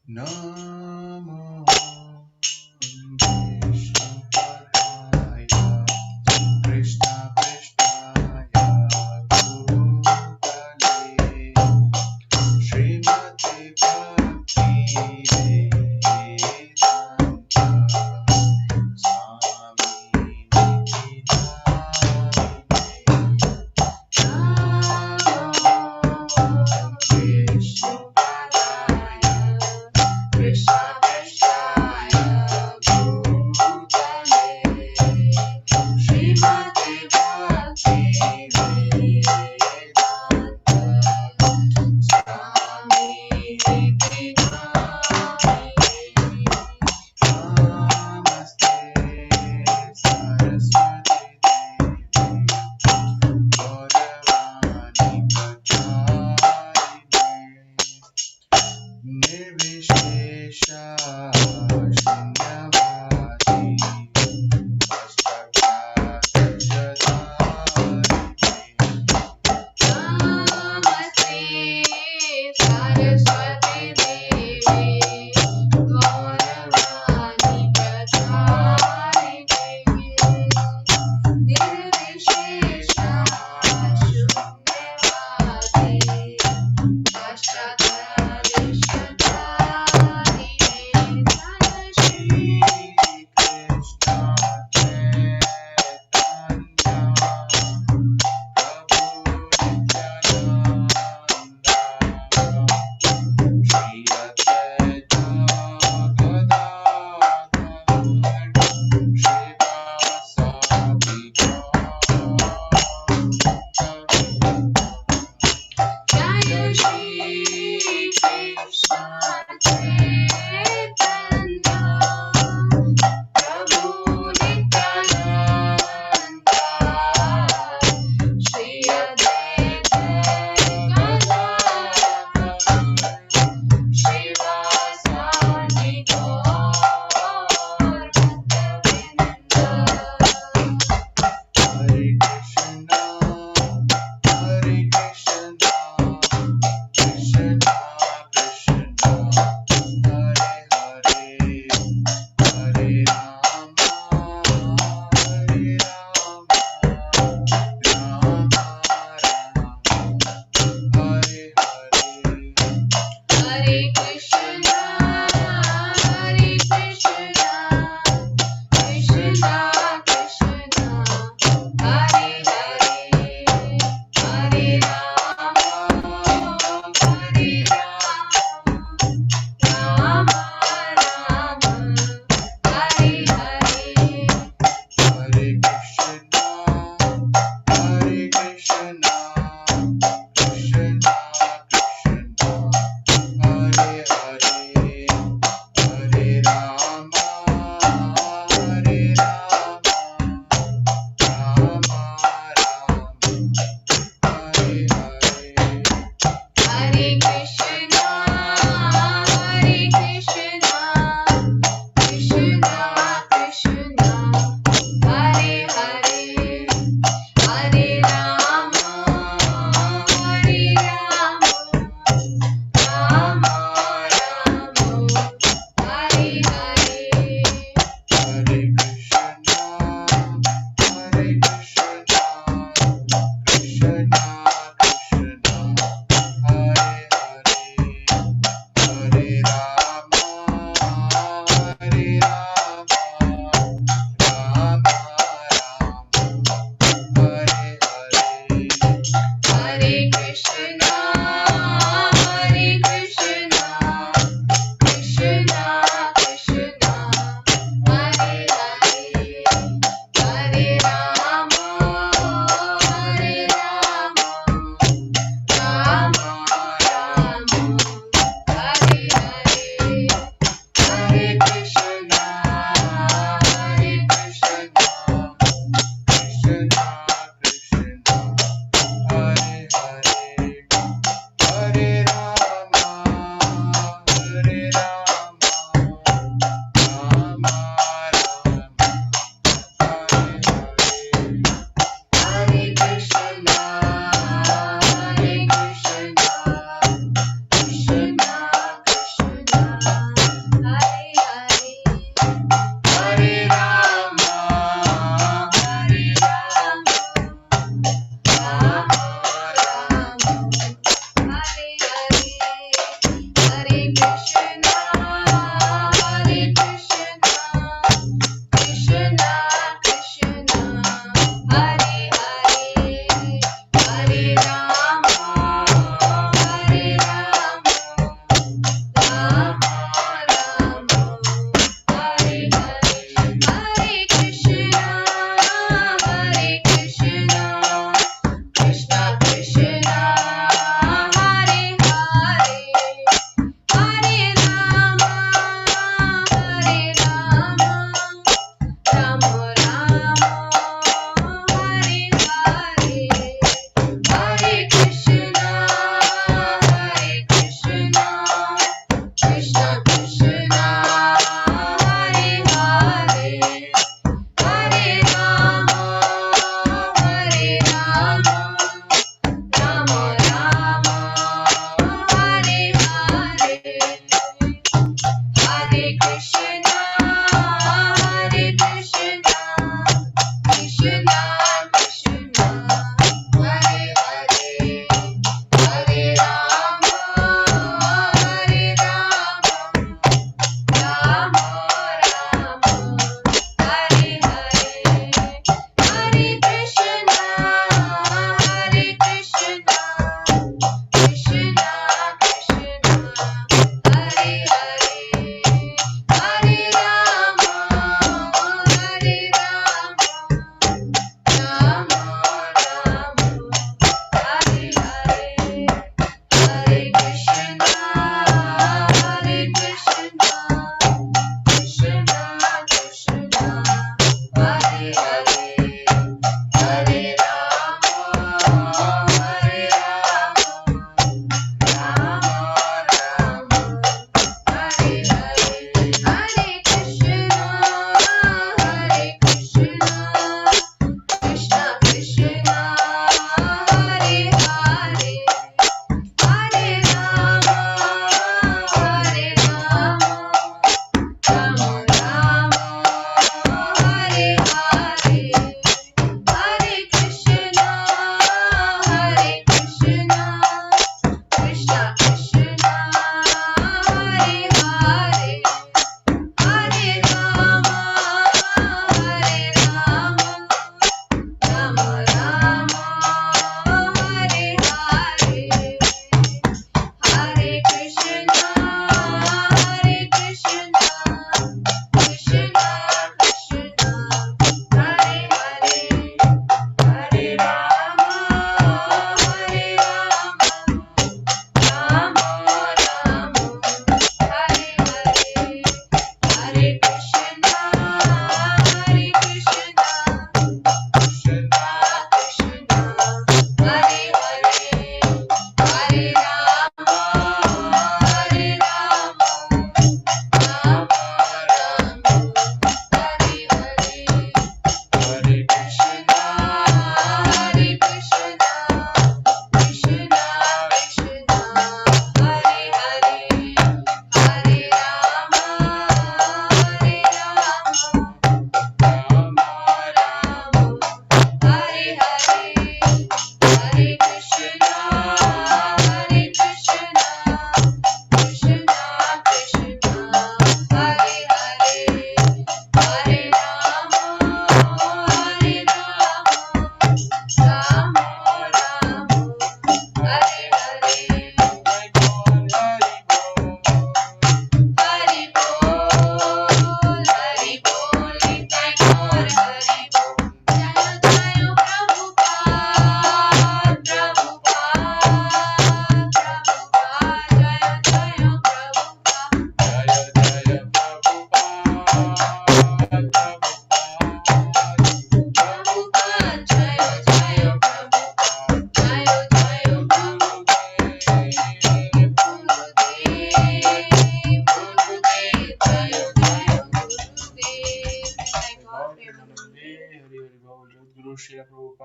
Namo Vishnupadaya Krishna Krishnaya Bhutale Srimati Bhakti Vedanta Swami Nityananda Krishna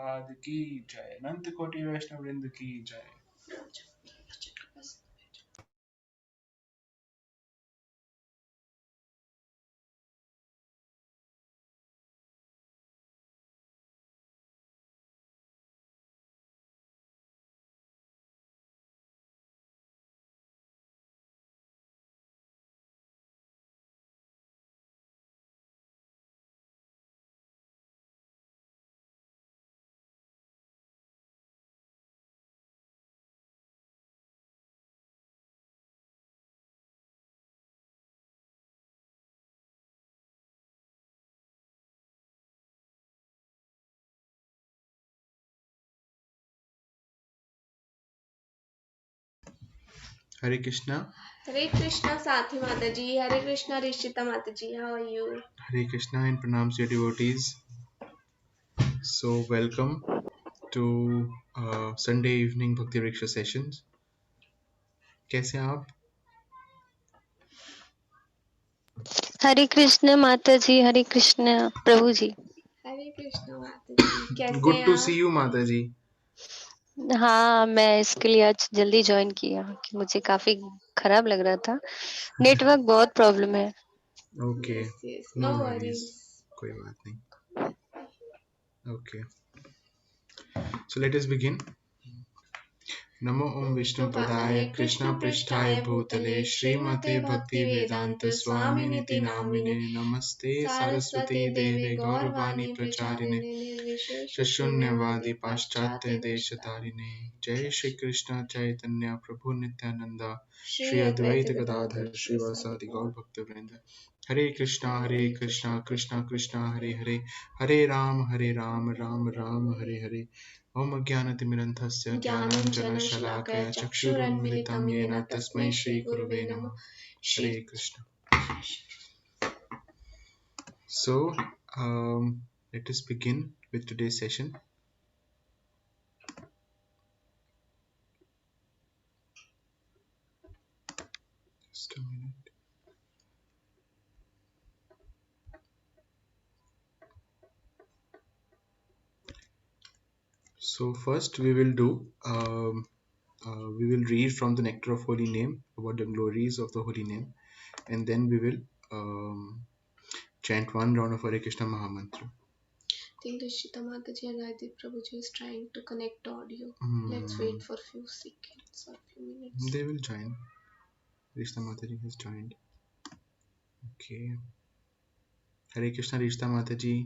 Prabhupada की जय, अनंत कोटि वैष्णव वृंद की जय। Hare Krishna. हरे कृष्णा साथी माता जी, हरे Krishna Rishita Mata ji, how are you? Hare Krishna and pranams your devotees. So welcome to Sunday evening Bhakti Vriksha sessions. कैसे हैं आप? हरे कृष्ण माता जी, हरे कृष्ण प्रभु जी। हरे कृष्णा माता जी, कैसे Good हैं to आप? see you माता जी। हाँ, मैं इसके लिए आज जल्दी ज्वाइन किया कि मुझे काफी खराब लग रहा था। नेटवर्क बहुत प्रॉब्लम है। Okay, yes yes, no no worries. Worries. कोई बात नहीं। Okay, so let us begin. नमो ओम विष्णुपदाय कृष्ण पृष्ठाय भूतले श्रीमते भक्ति वेदांत स्वामिनिति नामिने नमस्ते सरस्वती देवे गौरवाणी प्रचारिणे शून्यवादी पाश्चात्य देश तारिणे। जय श्री कृष्ण चैतन्य प्रभु नित्यानंद श्री अद्वैत गदाधर श्रीवासादि गौर भक्त वृंद। हरे कृष्णा कृष्णा कृष्णा हरे हरे, हरे राम राम राम हरे हरे। ओम अज्ञानतिमिरन्धस्य ज्ञानाञ्जनशलाकया चक्षुरुन्मिलितं येन तस्मै श्रीगुरवे नमः। हरे Krishna. So, let us begin with today's session. Just a minute. So first we will do we will read from the Nectar of Holy Name about the glories of the Holy Name, and then we will chant one round of Hare Krishna Mahamantra. I think Rishita माता जी and Radhik Prabhu ji is trying to connect audio. Let's wait for few seconds or few minutes. They will join. Krishna Mataji has joined. Okay. Hare Krishna Rishta Mataji.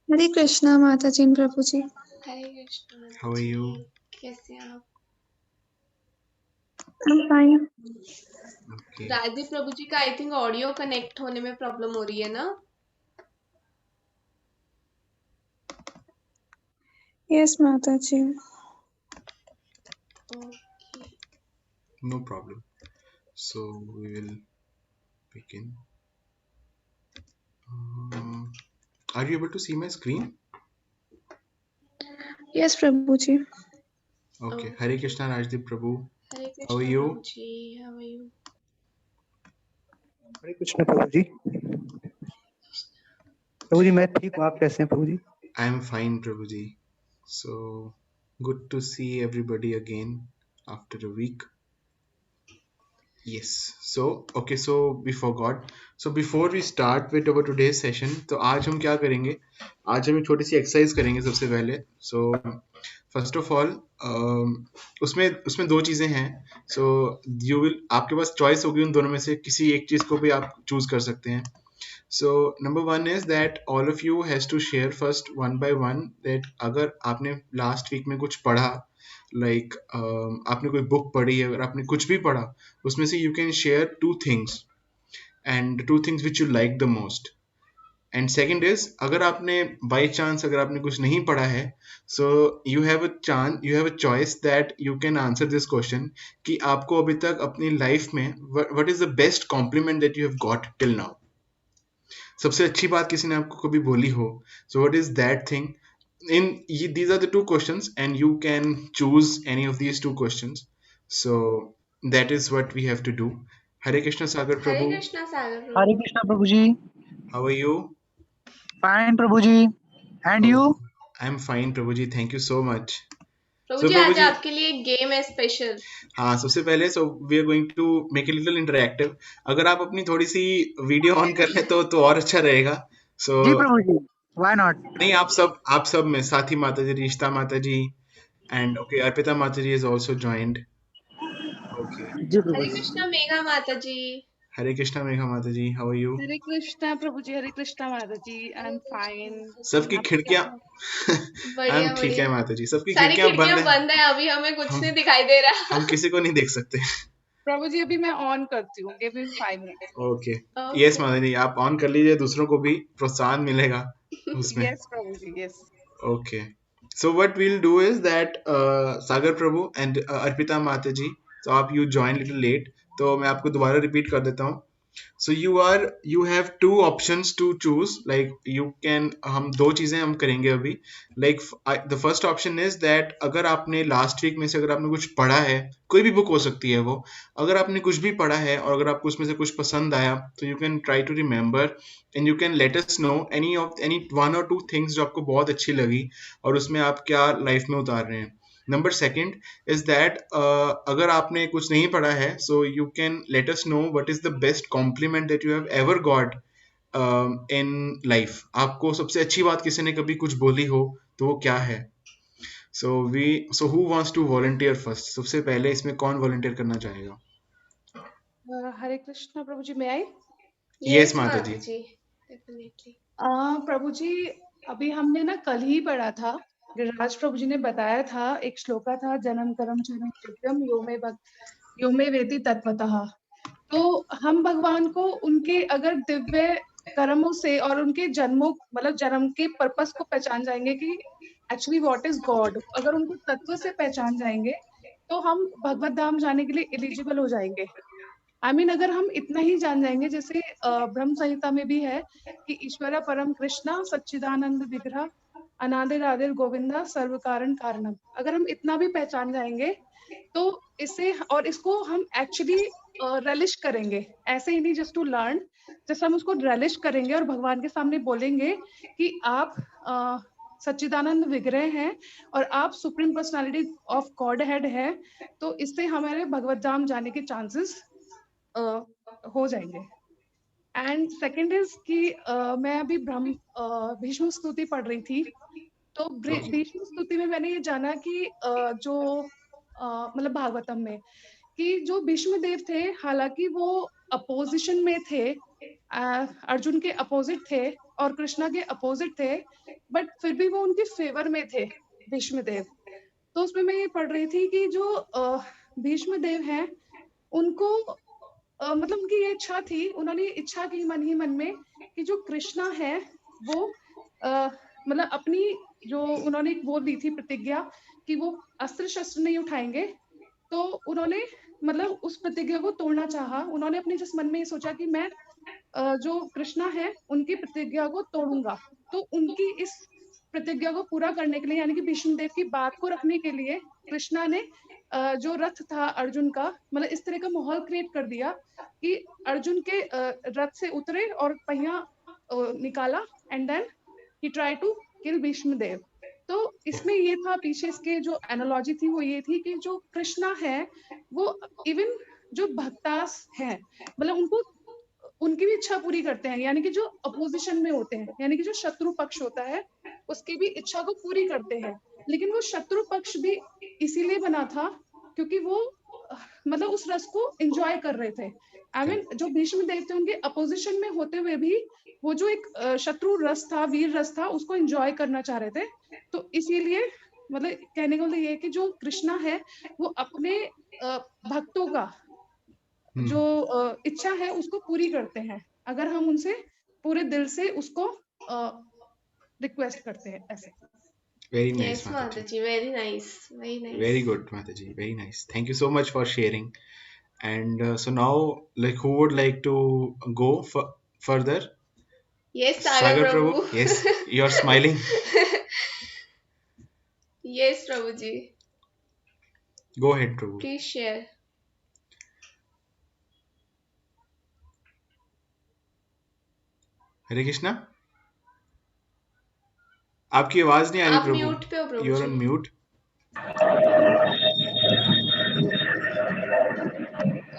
हरे कृष्णा माता जी प्रभु जी। हरे कृष्णा माता How are ji, you? कैसे हैं आप? I'm fine. Okay. Radhika प्रभु जी का I think audio connect होने में problem हो रही है ना? Yes माता जी। Okay. No problem. So we will begin. Are you able to see my screen? Yes Prabhu ji. Okay. Hare Krishna Rajdeep Prabhu. Hare How are Krishna you? Prabhu ji, how are you? Hare Krishna Prabhu ji. Prabhu ji मैं ठीक हूँ, आप कैसे हैं प्रभु जी? I am fine, Prabhuji. So good to see everybody again after a week. Yes. So okay. So we forgot. So before we start with our today's session, तो आज हम क्या करेंगे? आज हम एक छोटी सी एक्सरसाइज करेंगे सबसे पहले. So first of all, उसमें उसमें दो चीजें हैं. So you will आपके पास चॉइस होगी उन दोनों में से किसी एक चीज को भी आप चूज कर सकते हैं. So number one is that all of you has to share first one by one that अगर आपने last week में कुछ पढ़ा, like आपने कोई book पढ़ी है, अगर आपने कुछ भी पढ़ा उसमें से you can share two things and two things which you like the most. And second is अगर आपने by chance अगर आपने कुछ नहीं पढ़ा है, so you have a chance, you have a choice that you can answer this question कि आपको अभी तक अपनी life में what is the best compliment that you have got till now. सबसे अच्छी बात किसी ने आपको कभी बोली हो, so what is that thing? These are the two questions and you can choose any of these two questions. So that is what we have to do. Hare Krishna Sagar Hare Prabhu. Krishna Sagar Hare Prabhu. Krishna Prabhu ji. How are you? Fine, Prabhuji. And Oh, you? I'm fine, Prabhu ji. Thank you so much. Prabhu So, ji Prabhu आज ji, आपके लिए एक game है special. हाँ सबसे पहले we are going to make it little interactive. अगर आप अपनी थोड़ी सी वीडियो ऑन कर ले तो और अच्छा रहेगा। सो जी प्रभुजी, why not? नहीं, आप सब में साथी माता जी, रिश्ता माता जी, and okay Arpita Mata ji is also joined. Okay, जी हरे प्रभुजी। कृष्णा मेघा माता जी। हरे कृष्णा मेघा माता जी, हाउ आर यू? हरे कृष्णा प्रभु जी, हरे कृष्णा माता जी। I am fine. सबकी आप खिड़कियां हम बढ़िया ठीक है बढ़िया। माता जी, सबकी सारी खिड़कियां बंद खिड़कियां है। बंद है, अभी हमें कुछ हम नहीं दिखाई दे रहा। हम किसी को नहीं देख सकते। प्रभु जी अभी मैं ऑन करती हूँ, give me 5 minutes. Okay, yes okay. माता जी, आप ऑन कर लीजिए, दूसरों को भी प्रोत्साहन मिलेगा उसमें। Yes Prabhu ji, yes. Okay. So what we'll do is that Sagar Prabhu and Arpita Mata ji, तो आप you join little late, तो मैं आपको दोबारा रिपीट कर देता हूँ। So you have two options to choose, like you can, हम दो चीजें हम करेंगे अभी। like the first option is that अगर आपने लास्ट वीक में से अगर आपने कुछ पढ़ा है, कोई भी बुक हो सकती है वो, अगर आपने कुछ भी पढ़ा है और अगर आपको उसमें से कुछ पसंद आया तो you can try to remember and you can let us know any one और टू थिंग्स जो आपको बहुत अच्छी लगी और उसमें आप क्या लाइफ में उतार रहे हैं। नंबर सेकंड इज दैट अगर आपने कुछ नहीं पढ़ा है, सो you can let us know what is the best compliment that you have ever got in life. आपको सबसे अच्छी बात किसी ने कभी कुछ बोली हो तो वो क्या है। So who wants to volunteer first? सबसे पहले इसमें कौन वॉलंटियर करना चाहेगा? हरे कृष्णा प्रभु जी, मैं आई। यस यस माता माता जी। जी, डेफिनेटली। प्रभु जी अभी हमने ना कल ही पढ़ा था, गिरिराज प्रभु जी ने बताया था, एक श्लोका था, जन्म कर्म चरण दिव्यम यो मे वेति तत्वतः। तो हम भगवान को उनके अगर दिव्य कर्मों से और उनके जन्मों मतलब जन्म के पर्पस को पहचान जाएंगे कि एक्चुअली व्हाट इज गॉड, अगर उनको तत्व से पहचान जाएंगे तो हम भगवत धाम जाने के लिए एलिजिबल हो जाएंगे। अगर हम इतना ही जान जाएंगे, जैसे ब्रह्म संहिता में भी है कि ईश्वर परम कृष्णा सच्चिदानंद विग्रह अनादिर आदिर गोविंदा सर्व कारण कारणम, अगर हम इतना भी पहचान जाएंगे तो इसे और इसको हम एक्चुअली रेलिश करेंगे, ऐसे ही नहीं जस्ट टू लर्न, जैसे हम उसको रेलिश करेंगे और भगवान के सामने बोलेंगे कि आप सच्चिदानंद विग्रह हैं और आप supreme personality of God head है, तो इससे हमारे भगवत धाम जाने के चांसेस हो जाएंगे। एंड सेकंड इज कि मैं अभी भीष्म स्तुति पढ़ रही थी, तो भीष्म स्तुति में मैंने ये जाना कि जो मतलब भागवतम में कि जो भीष्म देव थे, हालांकि वो अपोजिशन में थे, अर्जुन के अपोजिट थे और कृष्णा के अपोजिट थे, बट फिर भी वो उनके फेवर में थे भीष्म देव। तो उसमें मैं ये पढ़ रही थी कि जो भीष्म देव हैं उनको मतलब उनकी ये इच्छा थी, उन्होंने इच्छा की मन ही मन में कि जो कृष्णा है वो मतलब अपनी जो उन्होंने वो ली थी प्रतिज्ञा कि वो अस्त्र शस्त्र नहीं उठाएंगे, तो उन्होंने मतलब उस प्रतिज्ञा को तोड़ना चाहा। उन्होंने अपने जिस मन में ये सोचा कि मैं जो कृष्णा है उनकी प्रतिज्ञा को तोड़ूंगा, तो उनकी इस प्रतिज्ञा को पूरा करने के लिए, यानी कि भीष्म देव की बात को रखने के लिए कृष्णा ने जो रथ था अर्जुन का, मतलब इस तरह का माहौल क्रिएट कर दिया कि अर्जुन के रथ से उतरे और पहिया निकाला and then he try to kill Bhishma Dev. तो इसमें ये था, पीछे इसके जो एनालॉजी थी वो ये थी कि जो कृष्णा है वो इवन जो भक्तास है, मतलब उनको उनकी भी इच्छा पूरी करते हैं, यानी कि जो अपोजिशन में होते हैं, यानी कि जो शत्रु पक्ष होता है उसकी भी इच्छा को पूरी करते हैं। लेकिन वो शत्रु पक्ष भी इसीलिए बना था क्योंकि वो मतलब उस रस को एंजॉय कर रहे थे। जो भीष्म देव थे उनके अपोजिशन में होते हुए भी वो जो एक शत्रु रस था, वीर रस था, उसको एंजॉय करना चाह रहे थे। तो इसीलिए मतलब कहने का मतलब ये है कि जो कृष्णा है वो अपने भक्तों का जो इच्छा है उसको पूरी करते हैं, अगर हम उनसे पूरे दिल से उसको रिक्वेस्ट करते हैं ऐसे। Very nice, yes Mataji. Mata ji, very nice, very nice. Very good, Mataji. Very nice. Thank you so much for sharing. And so now, like, who would like to go further? Yes Sagar Sagar Prabhu. Prabhu. Yes, you're smiling. Yes Prabhu ji, Go ahead, Prabhu. Please share. Hare Krishna, आपकी आवाज नहीं आ रही आप प्रभु। Mute पे हो Prabhu you are ji. On mute.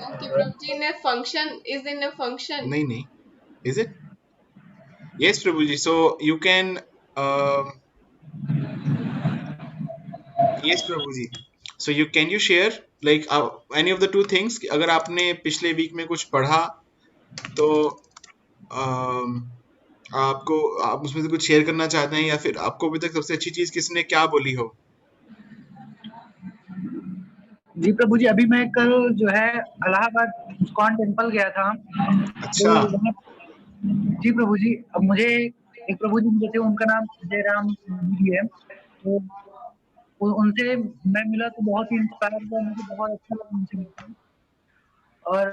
Okay Prabhu ji, in function is in a function. नहीं नहीं, is it? Yes Prabhu ji, so you can, yes Prabhu ji, so you can you share like any of the two things. अगर आपने पिछले वीक में कुछ पढ़ा तो आपको, आप उसमें से कुछ शेयर करना चाहते हैं, या फिर आपको अभी तक सबसे अच्छी चीज किसने क्या बोली हो? जी प्रभु जी, अभी मैं कल जो है इलाहाबाद इस्कॉन टेम्पल गया था। तो अच्छा। वहाँ, जी प्रभु जी, अब मुझे एक प्रभु जी मिले थे, उनका नाम जयराम जी है। तो उनसे मैं मिला तो बहुत ही इंस्पायर हुआ, मुझे बहुत अच्छा लगा उनसे मिलकर। और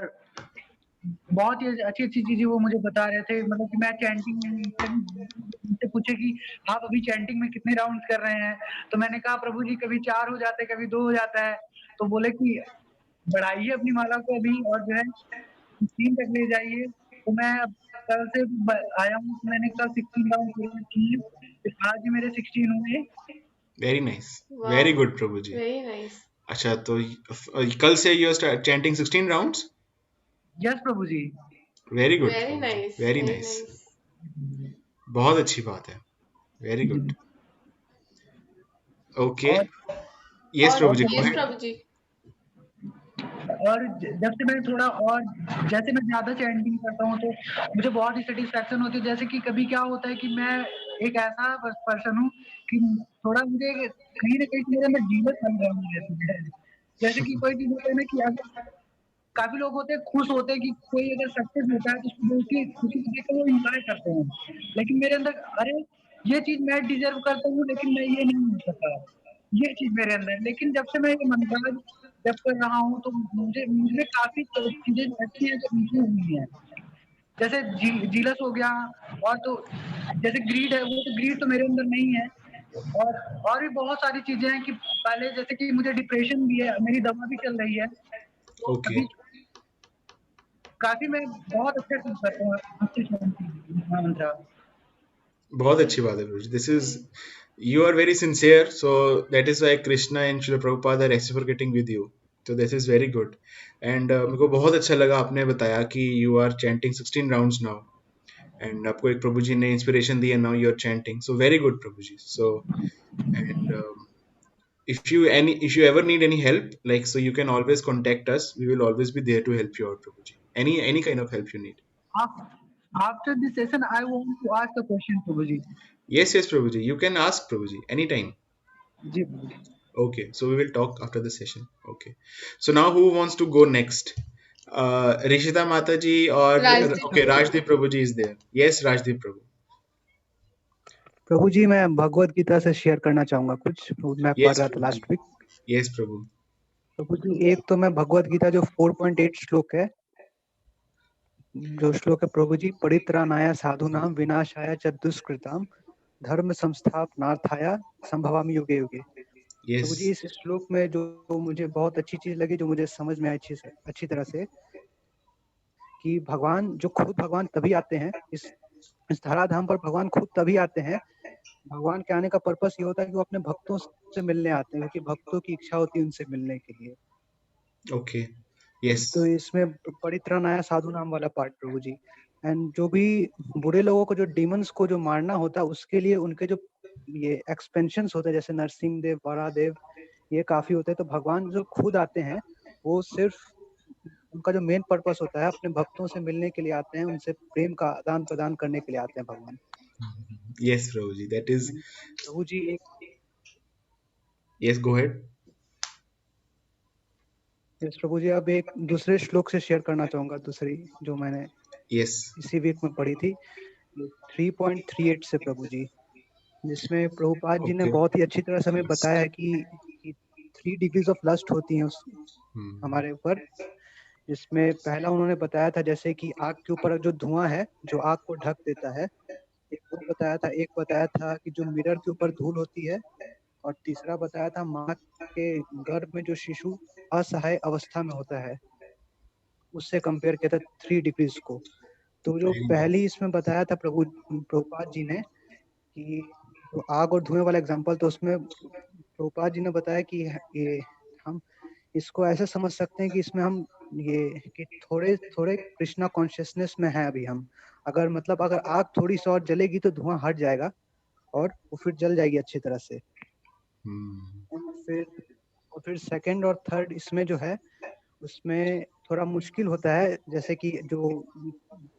बहुत ही अच्छी-अच्छी चीज़ें वो मुझे बता रहे थे, मतलब कि मैं चैंटिंग में उनसे पूछे कि आप अभी चैंटिंग में कितने राउंड्स कर रहे हैं? तो मैंने कहा प्रभु जी कभी 4 हो जाते हैं, कभी 2 हो जाता है। तो बोले कि बढ़ाइए अपनी माला को अभी और जो है 16 तक ले जाइए। तो मैं अब कल से आया हूँ, तो मैंने कल 16 राउंड पूरे किए, फिर आज ही मेरे 16 हुए। Very nice, wow, very good Prabhu ji. Very nice. अच्छा, तो कल से you are chanting 16 rounds. Yes Prabhu ji. Very good very Prabhu ji, nice, very very nice, nice. बहुत अच्छी बात है, वेरी जी। गुड। ओके, और यस प्रभु और जी, प्रभु गो यस जी, अहेड। प्रभु जी। और जब से मैं थोड़ा और जैसे मैं ज़्यादा चैंटिंग करता हूँ तो मुझे बहुत ही सेटिस्फैक्शन होती है। जैसे कि कभी क्या होता है कि मैं एक ऐसा पर्सन हूँ कि थोड़ा मुझे कहीं न कहीं से मेरे अंदर जीलस बन रहती है। जैसे कि कोई चीज़ होता है ना कि अगर काफ़ी लोग होते हैं, खुश होते हैं कि कोई अगर सक्सेस होता है तो उसको उसकी खुशी को देखकर वो एन्जॉय करते हैं। लेकिन मेरे अंदर अरे! ये चीज़ मैं डिज़र्व करता हूँ लेकिन मैं ये नहीं हो सकता। ये चीज़ मेरे अंदर है। लेकिन जब से मैं ये मंत्र जप कर रहा हूँ तो मुझे मुझमें काफ़ी चीज़ें ऐसी हैं जो इम्प्रूव हुई हैं। जैसे जीलस हो गया, और तो जैसे ग्रीड है, वो तो ग्रीड तो मेरे अंदर नहीं है। और भी बहुत सारी चीज़ें हैं कि पहले जैसे कि मुझे डिप्रेशन भी है, मेरी दवा भी चल रही है। तो ओके, अभी काफ़ी मैं बहुत अच्छा फ़ील करता हूँ आपसे मंत्र। बहुत अच्छी बात है Prabhu ji. This is, you are very sincere, so that is why Krishna and Srila Prabhupada are reciprocating with you. So this is very good. And मेरे को बहुत अच्छा लगा आपने बताया कि you are chanting 16 rounds now, and आपको एक प्रभु जी ने इंस्पिरेशन दी, and now you are chanting. So very good Prabhu ji. So and if you ever need any help, like, so you can always contact us. We will always be there to help you out, Prabhu ji. Any kind of help you need. After this session, I want to ask a question, Prabhuji. Yes Prabhu ji. You can ask Prabhu ji anytime. Ji Prabhuji. Okay, so we will talk after the session. Okay, so now who wants to go next? Rishita Mataji or Rajdeep okay, Prabhu. Rajdeep Prabhuji is there. Yes, Rajdeep Prabhu. Prabhu ji, मैं भगवत गीता से share करना चाहूंगा कुछ। मैं पढ़ Yes, रहा था Prabhuji. Last week. Yes, Prabhu. Prabhu ji, एक तो मैं भगवत गीता जो 4.8 श्लोक है, जो श्लोक है प्रभु जी, परित्राणाय साधूनां विनाशाय च दुष्कृतां धर्म संस्थापनार्थाय संभवामि युगे युगे। प्रभु जी, Yes. इस श्लोक में जो मुझे बहुत अच्छी चीज लगी, जो मुझे समझ में आई अच्छी तरह से, कि भगवान जो खुद भगवान तभी आते हैं इस धराधाम पर, भगवान खुद तभी आते हैं। भगवान के आने का पर्पस ये होता है कि वो अपने भक्तों से मिलने आते हैं, क्योंकि भक्तों की इच्छा होती है उनसे मिलने के लिए। Okay. Yes. तो इसमें परित्राणाय साधु नाम वाला पार्ट प्रभु जी, एंड जो भी बुरे लोगों को, जो डीमंस को जो मारना होता है, उसके लिए उनके जो ये एक्सपेंशंस होते हैं, जैसे नरसिंह देव, वरादेव, ये काफी होते हैं। तो भगवान जो खुद आते हैं, वो सिर्फ उनका जो मेन पर्पस होता है, अपने भक्तों से मिलने के लिए आते हैं, उनसे प्रेम का आदान प्रदान करने के लिए आते हैं भगवान। Yes, Prabhuji. That is. प्रभु जी एक, Yes, go ahead. प्रभु जी अब एक दूसरे श्लोक से शेयर करना चाहूंगा, दूसरी जो मैंने Yes. इसी वीक में पढ़ी थी, 3.38 से प्रभु जी, जिसमें प्रभुपाद जी ने Okay. बहुत ही अच्छी तरह से हमें Yes. बताया है कि 3 डिग्रीज ऑफ लस्ट होती हैं उस हमारे ऊपर। जिसमें पहला उन्होंने बताया था, जैसे कि आग के ऊपर जो धुआं है, जो आग को ढक देता है, एक वो बताया था। एक बताया था कि जो मिरर के ऊपर धूल होती है, और तीसरा बताया था माँ के गर्भ में जो शिशु असहाय अवस्था में होता है, उससे कंपेयर किया था 3 डिग्रीज को। तो जो पहली इसमें बताया था प्रभुपाद जी ने कि तो आग और धुएं वाला एग्जांपल, तो उसमें प्रभुपाद जी ने बताया कि ये हम इसको ऐसे समझ सकते हैं कि इसमें हम ये कि थोड़े थोड़े कृष्णा कॉन्शियसनेस में है अभी हम। अगर मतलब अगर आग थोड़ी सी और जलेगी तो धुआं हट जाएगा और वो फिर जल जाएगी अच्छी तरह से। फिर सेकंड और थर्ड इसमें जो है उसमें थोड़ा मुश्किल होता है, जैसे कि जो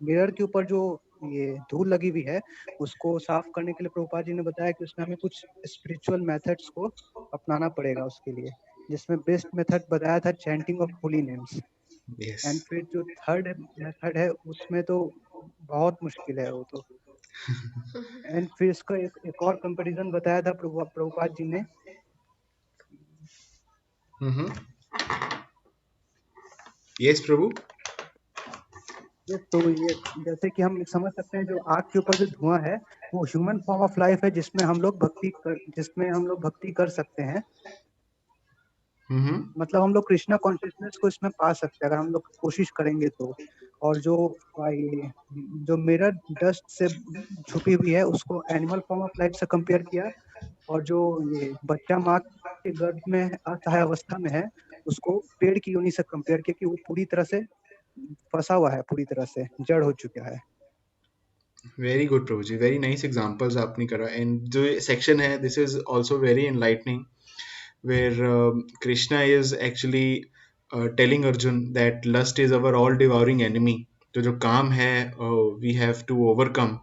मिरर के ऊपर जो ये धूल लगी हुई है उसको साफ करने के लिए प्रभुपाद जी ने बताया कि उसमें हमें कुछ स्पिरिचुअल मेथड्स को अपनाना पड़ेगा उसके लिए, जिसमें बेस्ट मेथड बताया था chanting of Holi names. And फिर जो थर्ड मेथड है उसमें तो बहुत मुश्किल है वो तो। एंड फिर इसका एक और कंपैरिजन बताया था प्रभुपाद जी ने। यस प्रभु। तो ये जैसे कि हम समझ सकते हैं जो आग के ऊपर जो धुआं है वो ह्यूमन फॉर्म ऑफ लाइफ है जिसमें हम लोग भक्ति कर सकते हैं। मतलब हम लोग कृष्णा कॉन्शियसनेस को इसमें पा सकते हैं अगर हम लोग कोशिश करेंगे तो। और जो मिरर डस्ट से छुपी हुई है उसको एनिमल फॉर्म ऑफ लाइफ से कंपेयर किया, और जो ये बच्चा माँ के गर्भ में असहाय अवस्था में है उसको पेड़ की योनि से कंपेयर किया कि वो पूरी तरह से फंसा हुआ है, पूरी तरह से जड़ हो चुका है। Very good Prabhu ji, very nice examples आपने करा। एंड जो सेक्शन है this is also very enlightening where Krishna is actually telling Arjun that lust is our all devouring enemy. तो जो काम है we have to overcome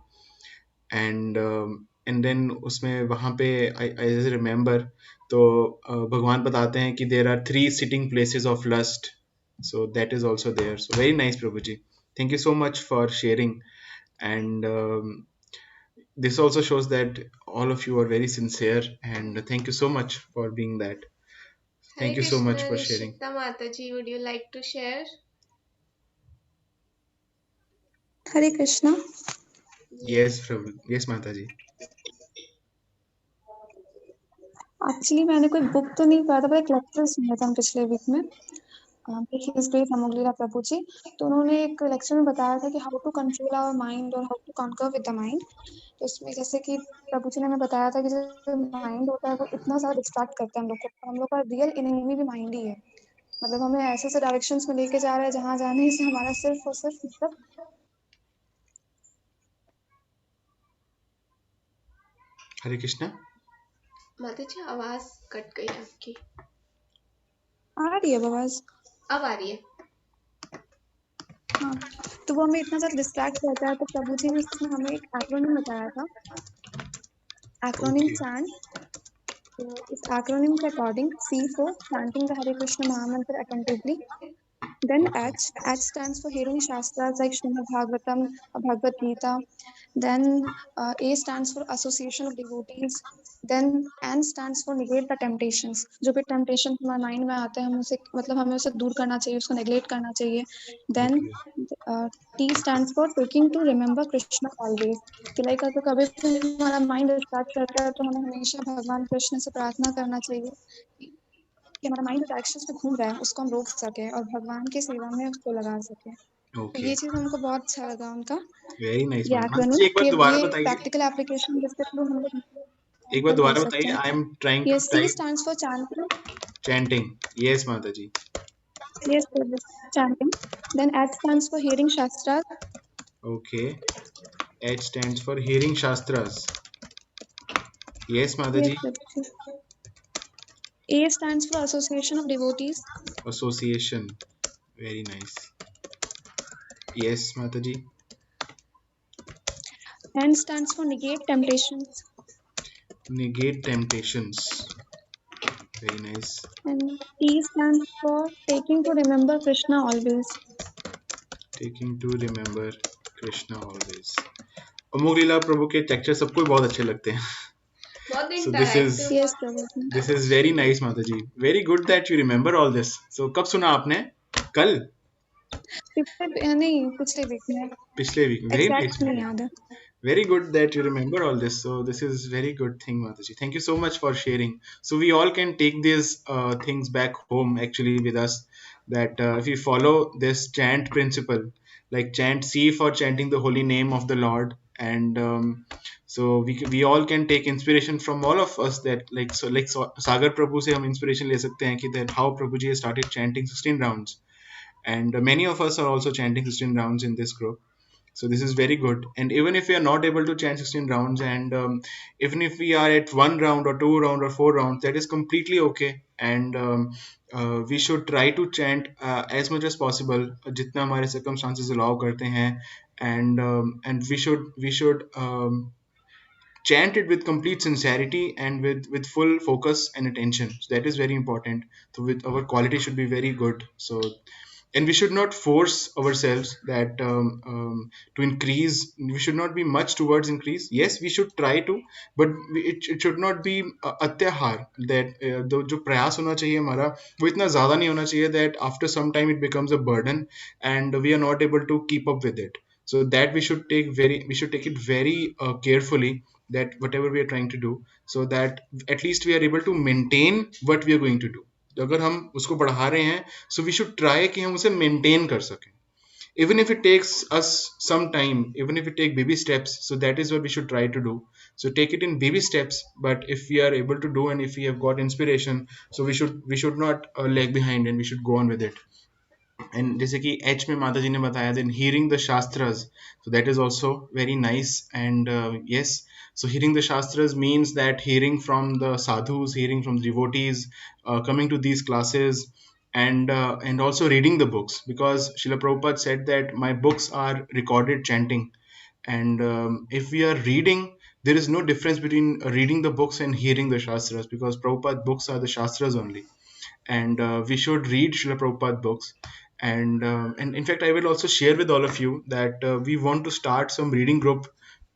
and then उसमें वहाँ पे I remember तो भगवान बताते हैं कि there are 3 sitting places of lust, so that is also there. So very nice Prabhu ji, thank you so much for sharing. And this also shows that all of you are very sincere, and thank you so much for being that. Thank you so much for sharing. Rishita Mataji, would you like to share? Hare Krishna. Yes Prabhu, yes Mataji. Actually मैंने कोई book तो नहीं पढ़ा था, पर एक lecture सुना था पिछले वीक में हिज ग्रेस अमोघलीला प्रभु जी। तो उन्होंने एक लेक्चर में बताया था कि how to control our mind और how to conquer with the mind. तो उसमें जैसे कि प्रभु जी ने हमें बताया था कि जो माइंड होता है वो इतना ज्यादा डिस्ट्रैक्ट करता है हम लोग को, हम लोग का रियल एनिमी भी माइंड ही है। मतलब हमें ऐसे ऐसे डायरेक्शंस में लेके जा रहा है जहाँ जाने से हमारा सिर्फ और सिर्फ मतलब हरे कृष्णा। माताजी आवाज कट गई आपकी। आ रही है आवाज? अब आ रही है। हाँ, तो वो हमें इतना ज्यादा डिस्ट्रैक्ट करता है। तो प्रभु जी ने इसमें हमें एक एक्रोनिम बताया था, एक्रोनिम चैंट। तो इस एक्रोनिम के according C for chanting the Hare Krishna Mahamantra attentively. Then H stands for hearing shastras like Srimad Bhagavatam, Bhagavad Gita. Then A stands for association of devotees. Then N stands for negate the temptations. जो भी temptation हमारे mind में आते हैं हम उसे मतलब हमें उसे दूर करना चाहिए, उसको नेग्लेक्ट करना चाहिए। Then T stands for taking to remember Krishna always. कि लाइक अगर कभी भी हमारा माइंड डिस्ट्रैक्ट करता है तो हमें हमेशा भगवान कृष्ण से प्रार्थना करना चाहिए कि हमारा माइंड डायरेक्शंस में घूम रहा है उसको हम रोक सके और भगवान की सेवा में उसको लगा सके। तो ये चीज हमको बहुत अच्छा लगा उनका। Very nice. ये एक्रोनिम एक बार दोबारा ये बताइए, प्रैक्टिकल एप्लीकेशन जिसके थ्रू हम लोग एक बार कर दोबारा सकते बताइए। हैं। आई एम ट्राइंग ये to C type stands for chanting. Chanting. Yes माताजी। Yes, chanting. Then H stands for hearing shastras. Okay. H stands for hearing shastras. Yes Mataji. Yes, A stands for association of devotees. Association. Very nice. Yes Mataji. N stands for negate temptations. Negate temptations. Very nice. And T stands for taking to remember Krishna always. Taking to remember Krishna always. अमोघलीला प्रभु के lecture सबको बहुत अच्छे लगते हैं। So this is very nice Mataji. Very good that you remember all this. So कब सुना आपने? कल? नहीं, पिछले वीक में। पिछले वीक। Very nice. नहीं याद है। Very good that you remember all this. So this is very good thing Mataji. Thank you so much for sharing. So we all can take these things back home actually with us, that if we follow this chant principle, like chant C for chanting the holy name of the Lord. And so we all can take inspiration from all of us, that like Sagar Prabhu से हम inspiration ले सकते हैं कि that how Prabhu ji has started chanting 16 rounds, and many of us are also chanting 16 rounds in this group. So this is very good. And even if we are not able to chant 16 rounds, and even if we are at 1 round or 2 round or 4 rounds, that is completely okay. And we should try to chant as much as possible, जितना हमारे circumstances allow करते हैं. And we should chant it with complete sincerity and with full focus and attention. So that is very important. So with our quality should be very good. So, and we should not force ourselves that to increase. We should not be much towards increase. Yes, we should try to, but it should not be अत्याहार, that जो प्रयास होना चाहिए हमारा वो इतना ज़्यादा नहीं होना चाहिए that after some time it becomes a burden and we are not able to keep up with it. So that we should take it very carefully, that whatever we are trying to do, so that at least we are able to maintain what we are going to do. तो अगर हम उसको बढ़ा रहे हैं, so we should try कि हम उसे maintain कर सकें, even if it takes us some time, even if it take baby steps. So that is what we should try to do. So take it in baby steps, but if we are able to do and if we have got inspiration, so we should not lag behind and we should go on with it. And जैसे कि H में माता जी ने बताया, then hearing the shastras, so that is also very nice. And yes, so hearing the shastras means that hearing from the sadhus, hearing from devotees, coming to these classes, and also reading the books, because Srila Prabhupada said that my books are recorded chanting. And if we are reading, there is no difference between reading the books and hearing the shastras, because Prabhupada books are the shastras only. And we should read Srila Prabhupada books. And in fact, I will also share with all of you that we want to start some reading group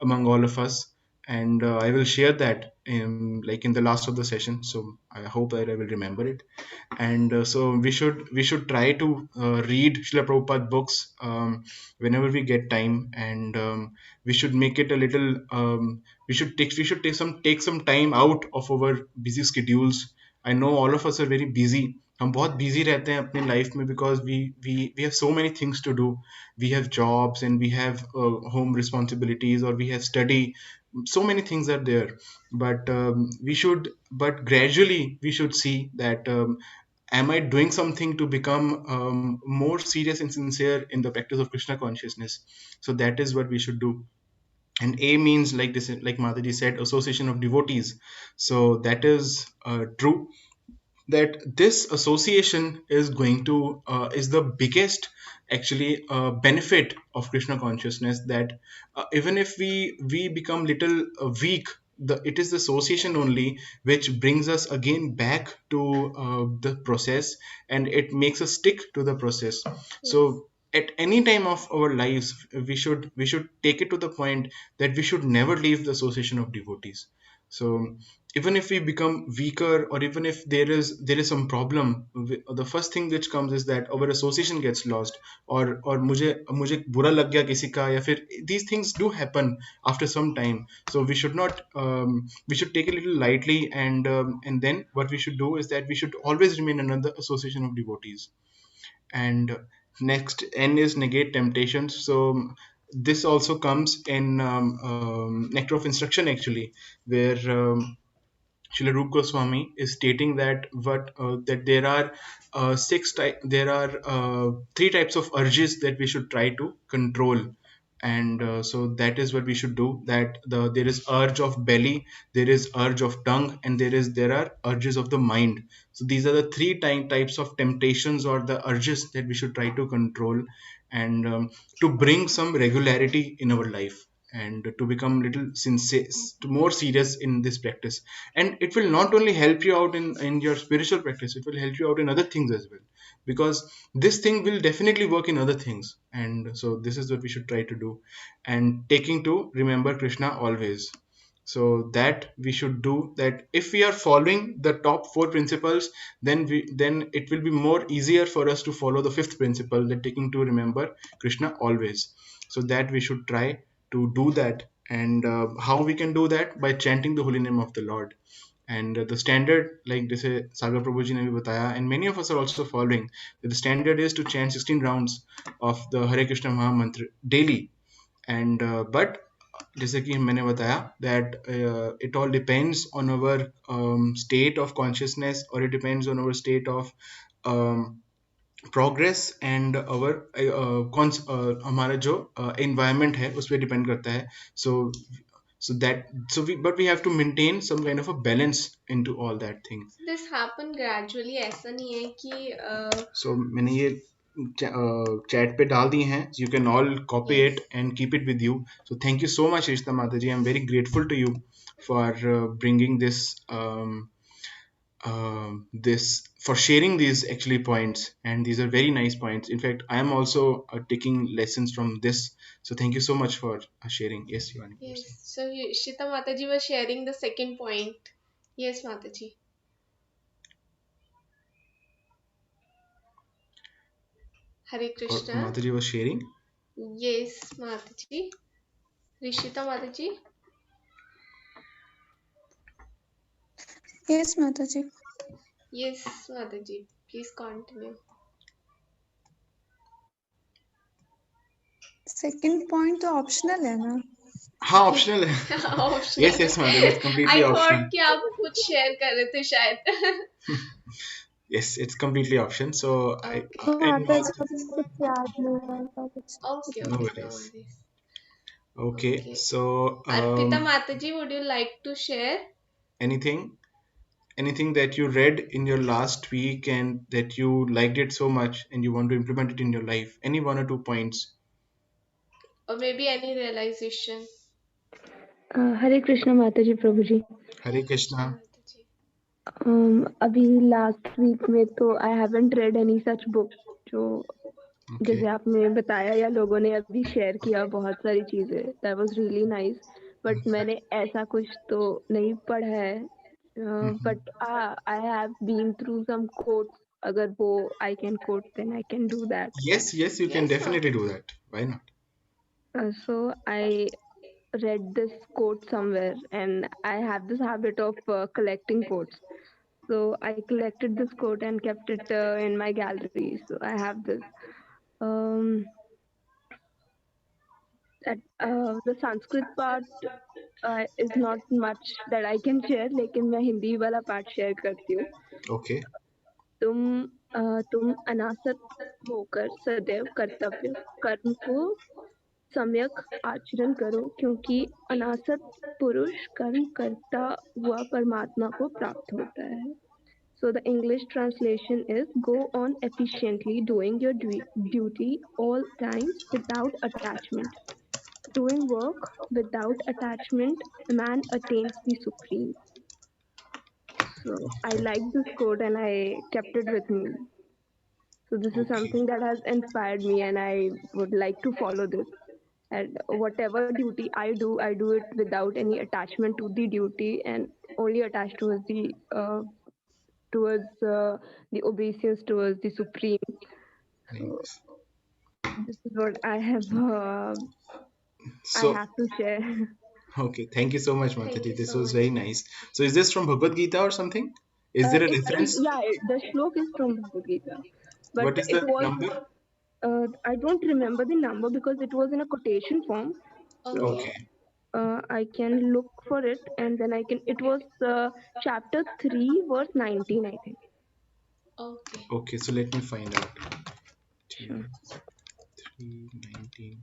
among all of us, and I will share that in the last of the session. So I hope that I will remember it. And so we should try to read Srila Prabhupada books whenever we get time. And we should make it a little. We should take some time out of our busy schedules. I know all of us are very busy. हम बहुत busy रहते हैं अपने life में, because we have so many things to do. We have jobs and we have home responsibilities, और we have study. So many things are there, but gradually we should see that am I doing something to become more serious and sincere in the practice of Krishna consciousness. So that is what we should do. And A means, like this, like Mataji said, association of devotees. So that is true, that this association is going to is the biggest actually benefit of Krishna consciousness, that even if we become little weak, it is the association only which brings us again back to the process, and it makes us stick to the process. So at any time of our lives, we should take it to the point that we should never leave the association of devotees. So even if we become weaker, or even if there is some problem, the first thing which comes is that our association gets lost, or मुझे बुरा लग गया किसी का, या फिर these things do happen after some time. So we should not we should take it a little lightly, and then what we should do is that we should always remain another association of devotees. And next, N is negate temptations. So this also comes in Nectar of Instruction, actually, where Srila Rupa Goswami is stating that that there are three types of urges that we should try to control. And so that is what we should do, that there is urge of belly, there is urge of tongue, and there are urges of the mind. So these are the three types of temptations, or the urges, that we should try to control, and to bring some regularity in our life, and to become little sincere, more serious in this practice. And it will not only help you out in your spiritual practice, it will help you out in other things as well, because this thing will definitely work in other things. And so this is what we should try to do, and taking to remember Krishna always. So that we should do that. If we are following the top four principles, then it will be more easier for us to follow the fifth principle, that taking to remember Krishna always. So that we should try to do that. And how we can do that? By chanting the holy name of the Lord. and the standard, like जैसे सागर प्रभु जी ने भी बताया, and many of us are also following, that the standard is to chant 16 rounds of the Hare Krishna Maha Mantra daily. And but जैसे कि मैंने बताया that it all depends on our state of consciousness, or it depends on our state of um, progress and our हमारा जो environment है उस पर depend करता है. But we have to maintain some kind of a balance into all that thing. This happen gradually. ऐसा नहीं है कि So मैंने ये chat पे डाल दी हैं. You can all copy Yes. it and keep it with you. So thank you so much, Rishta Mataji. I'm very grateful to you for bringing this for sharing these actually points, and these are very nice points. In fact, I am also taking lessons from this. So thank you so much for sharing. Yes, Yuvani. Yes. So Shita Mataji was sharing the second point. Yes, Mataji. Hare Or Krishna. Mataji was sharing. Yes, Mataji. Rishita Mataji. Yes, Mataji. Yes, Mataji. Please continue. Second point तो optional है ना? हाँ, optional है. Optional. Yes, Mataji, it's completely I optional. thought कि आप कुछ share कर रहे थे शायद. Yes, it's completely option. So Okay. and also, कुछ याद नहीं आ रहा कुछ. Okay, no okay, no worries. worries. Okay, Okay. so Arpita Mataji, would you like to share? anything that you read in your last week and that you liked it so much and you want to implement it in your life? Any one or two points? Or maybe any realization? हरे कृष्णा माता जी प्रभु जी. Hare Krishna. Mataji. अभी last week में तो I haven't red any such book जो Okay. जैसे आपने बताया या लोगों ने अभी शेयर किया बहुत सारी चीजें, that was really nice. But मैंने ऐसा कुछ तो नहीं पढ़ा है, but I have been through some quotes. अगर वो I can quote then I can do that. Yes, you can Yes, definitely do Mataji. that. Why not? So I read this quote somewhere, and I have this habit of collecting quotes. So I collected this quote and kept it in my gallery. So I have this. That the Sanskrit part is not much that I can share, लेकिन मैं हिंदी वाला part share करती हूँ. Okay. तुम अनासक्त होकर सदैव कर्तव्य कर्म को सम्यक आचरण करो, क्योंकि अनासक्त पुरुष कर्म करता हुआ परमात्मा को प्राप्त होता है. So the English translation is, go on efficiently doing your duty all times without attachment. Doing work without attachment, man attains the supreme. So I like this quote and I kept it with me. So this is Okay. something that has inspired me, and I would like to follow this. And whatever duty I do it without any attachment to the duty, and only attached towards the obeisance towards the supreme. Nice. This is what I have So I have to share. okay, thank you so much, Thank Mataji. you This so was much. very nice. So is this from Bhagavad Gita or something? Is there a reference? The shlok is from Bhagavad Gita, but What is it the was number? I don't remember the number because it was in a quotation form. So Okay. I can look for it, and then I can. It was chapter 3, verse 19, I think. Okay. Okay, so let me find out. Sure. 3:19.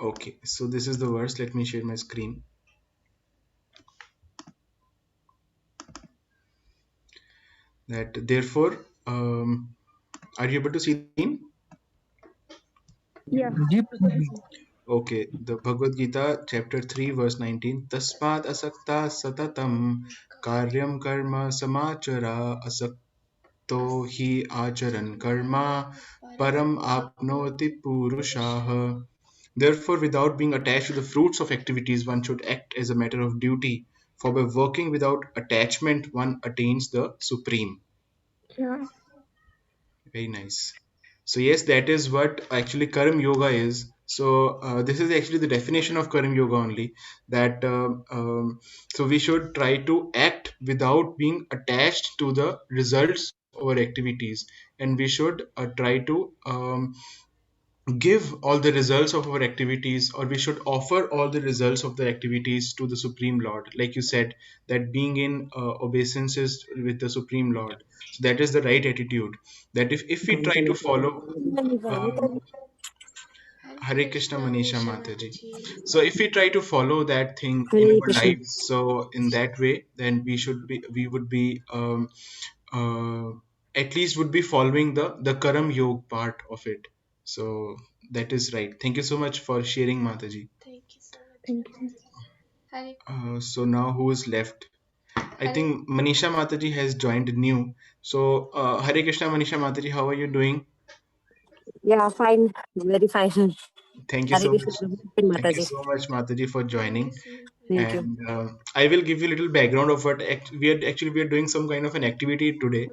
Okay, so this is the verse. Let me share my screen. That therefore, are you able to see the screen? Yeah. Ji Prabhu ji. Okay, the Bhagavad Gita, chapter 3, verse 19. Tasmat asakta satatam karyam karma samachara asakto hi acharan karma param apnoti purushaha. Therefore, without being attached to the fruits of activities, one should act as a matter of duty. For by working without attachment, one attains the supreme. Yeah. Very nice. So yes, that is what actually Karma Yoga is. So this is actually the definition of Karma Yoga only. That so we should try to act without being attached to the results of our activities, and we should try to give all the results of our activities, or we should offer all the results of the activities to the Supreme Lord. Like you said, that being in obeisances with the Supreme Lord. So that is the right attitude. That if we try to follow. Um, Hare Krishna Manisha Mataji. So if we try to follow that thing in Hare our Krishna. lives, so in that way, then we would be uh, at least would be following the Karam Yog part of it. So that is right. Thank you so much for sharing, Mataji. Thank you so much. Thank you. Hare So now who is left? I think Manisha Mataji has joined new. So Hare Krishna Manisha Mataji, how are you doing? Yeah, fine. Very fine. Thank you Hare so Krishna, much. Mataji. Thank you so much, Mataji, for joining. Thank you. And I will give you a little background of what we are doing some kind of an activity today,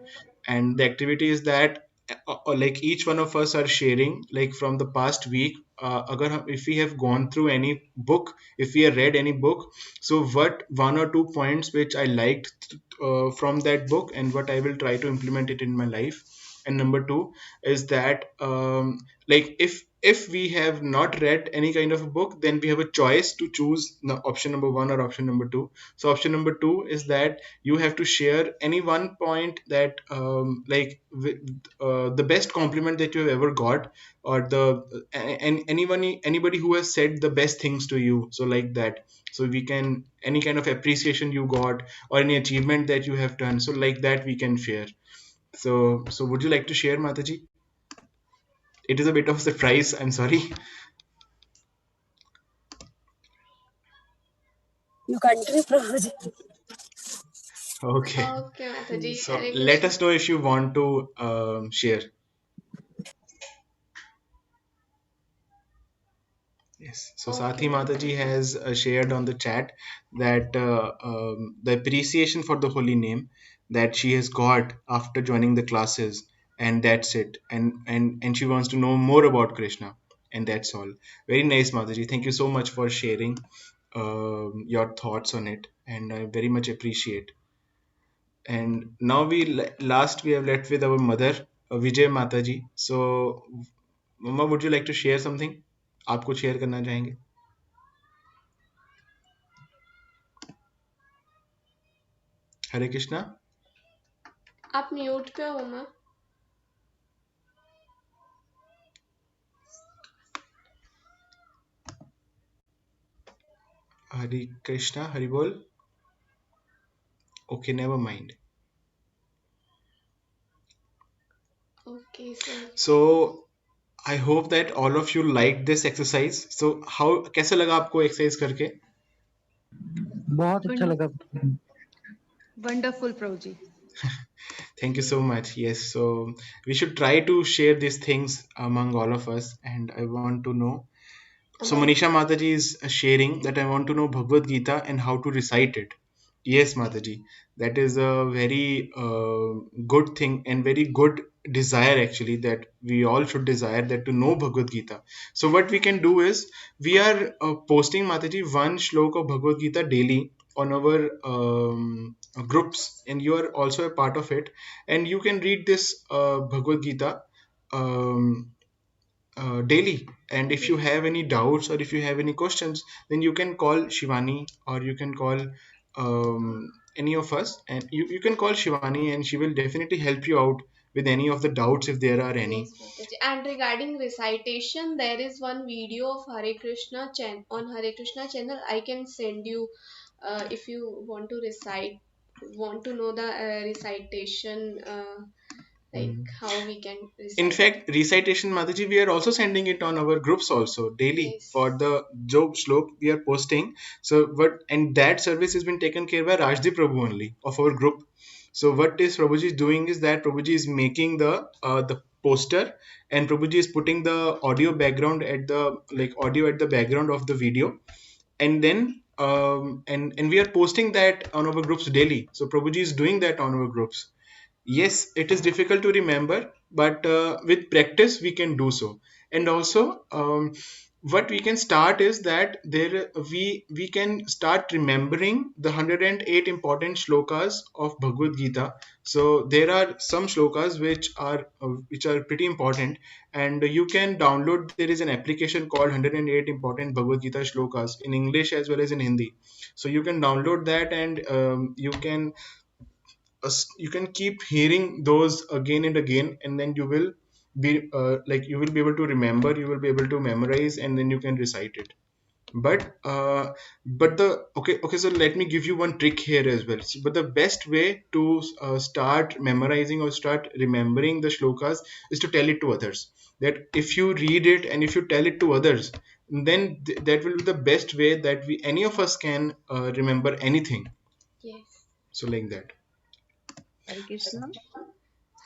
and the activity is that like each one of us are sharing like from the past week. If we have gone through any book, if we have read any book, so what one or two points which I liked from that book, and what I will try to implement it in my life. And number two is that like if we have not read any kind of a book, then we have a choice to choose option number one or option number two. So option number two is that you have to share any one point that the best compliment that you have ever got, or and anybody who has said the best things to you, so like that. So we can, any kind of appreciation you got, or any achievement that you have done, so like that we can share. So would you like to share, Mataji? It is a bit of a surprise, I'm sorry. You continue, Prabhuji. Okay. Okay, Mataji. So Hare let Krishna. us know if you want to share. Yes. So Sathi Mataji has shared on the chat that the appreciation for the holy name that she has got after joining the classes, and that's it. And she wants to know more about Krishna, and that's all. Very nice, Mataji. Thank you so much for sharing your thoughts on it, and I very much appreciate. And now last we have left with our mother, Vijay Mataji. So Mama, would you like to share something? आप कुछ share करना चाहेंगे? हरे कृष्णा. आप mute पे हो मम्मा. Hare Krishna, Hari Bol. Okay, never mind. Okay, sir. So I hope that all of you liked this exercise. So how कैसा लगा आपको exercise करके? बहुत अच्छा लगा. Wonderful, Prabhuji. Thank you so much. Yes, so we should try to share these things among all of us, and I want to know. So Manisha Mataji is sharing that I want to know Bhagavad Gita and how to recite it. Yes, Mataji, that is a very good thing and very good desire actually, that we all should desire that, to know Bhagavad Gita. So what we can do is we are posting, Mataji, one shlok of Bhagavad Gita daily on our groups, and you are also a part of it, and you can read this Bhagavad Gita daily. And if you have any doubts or if you have any questions, then you can call Shivani, or you can call any of us, and you can call Shivani, and she will definitely help you out with any of the doubts if there are any. Yes, Mataji. And regarding recitation, there is one video of Hare Krishna on Hare Krishna channel. I can send you if you want to recite, want to know the recitation, like how we can recite. In fact, recitation, Mataji, we are also sending it on our groups also daily. Yes. For the job slok we are posting. So and that service has been taken care by Rajdeep Prabhu only of our group. So what is Prabhuji is doing is that Prabhuji is making the poster, and Prabhuji is putting the audio background at the background of the video, and then and we are posting that on our groups daily. So Prabhuji is doing that on our groups. Yes, it is difficult to remember, but with practice we can do so. And also, what we can start is that we can start remembering the 108 important shlokas of Bhagavad Gita. So there are some shlokas which are pretty important, and you can download. There is an application called 108 important Bhagavad Gita shlokas in English as well as in Hindi. So you can download that, and you can keep hearing those again and again, and then you will be you will be able to remember, you will be able to memorize, and then you can recite it. But the okay, so let me give you one trick here as well. But the best way to start memorizing or start remembering the shlokas is to tell it to others. That if you read it and if you tell it to others, then that will be the best way that we any of us can remember anything. Yes. So like that. Hare Krishna.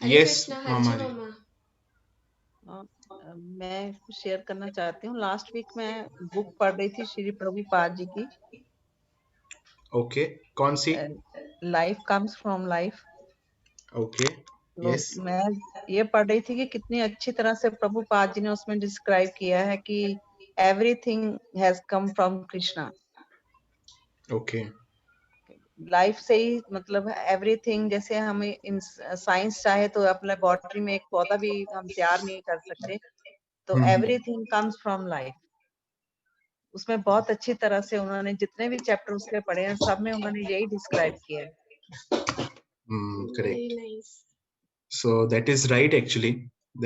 Hare Yes, Krishna Mama Harshu ji. मामा। मैं कुछ share करना चाहती हूँ। Last week मैं book पढ़ रही थी श्री प्रभुपाद जी की। Okay, कौन सी? Life comes from life. Okay, तो yes. मैं ये पढ़ रही थी कि कितनी अच्छी तरह से प्रभुपाद जी ने उसमें डिस्क्राइब किया है कि everything has come from Krishna. Okay. Life से ही मतलब एवरीथिंग, जैसे हमें इन साइंस चाहे तो अपने बॉटरी में एक पौधा भी हम तैयार नहीं कर सकते, तो एवरीथिंग कम्स फ्रॉम लाइफ। उसमें बहुत अच्छी तरह से उन्होंने जितने भी चैप्टर उसके पढ़े हैं सब में उन्होंने यही डिस्क्राइब किया है। Correct. Very nice. So that is right actually,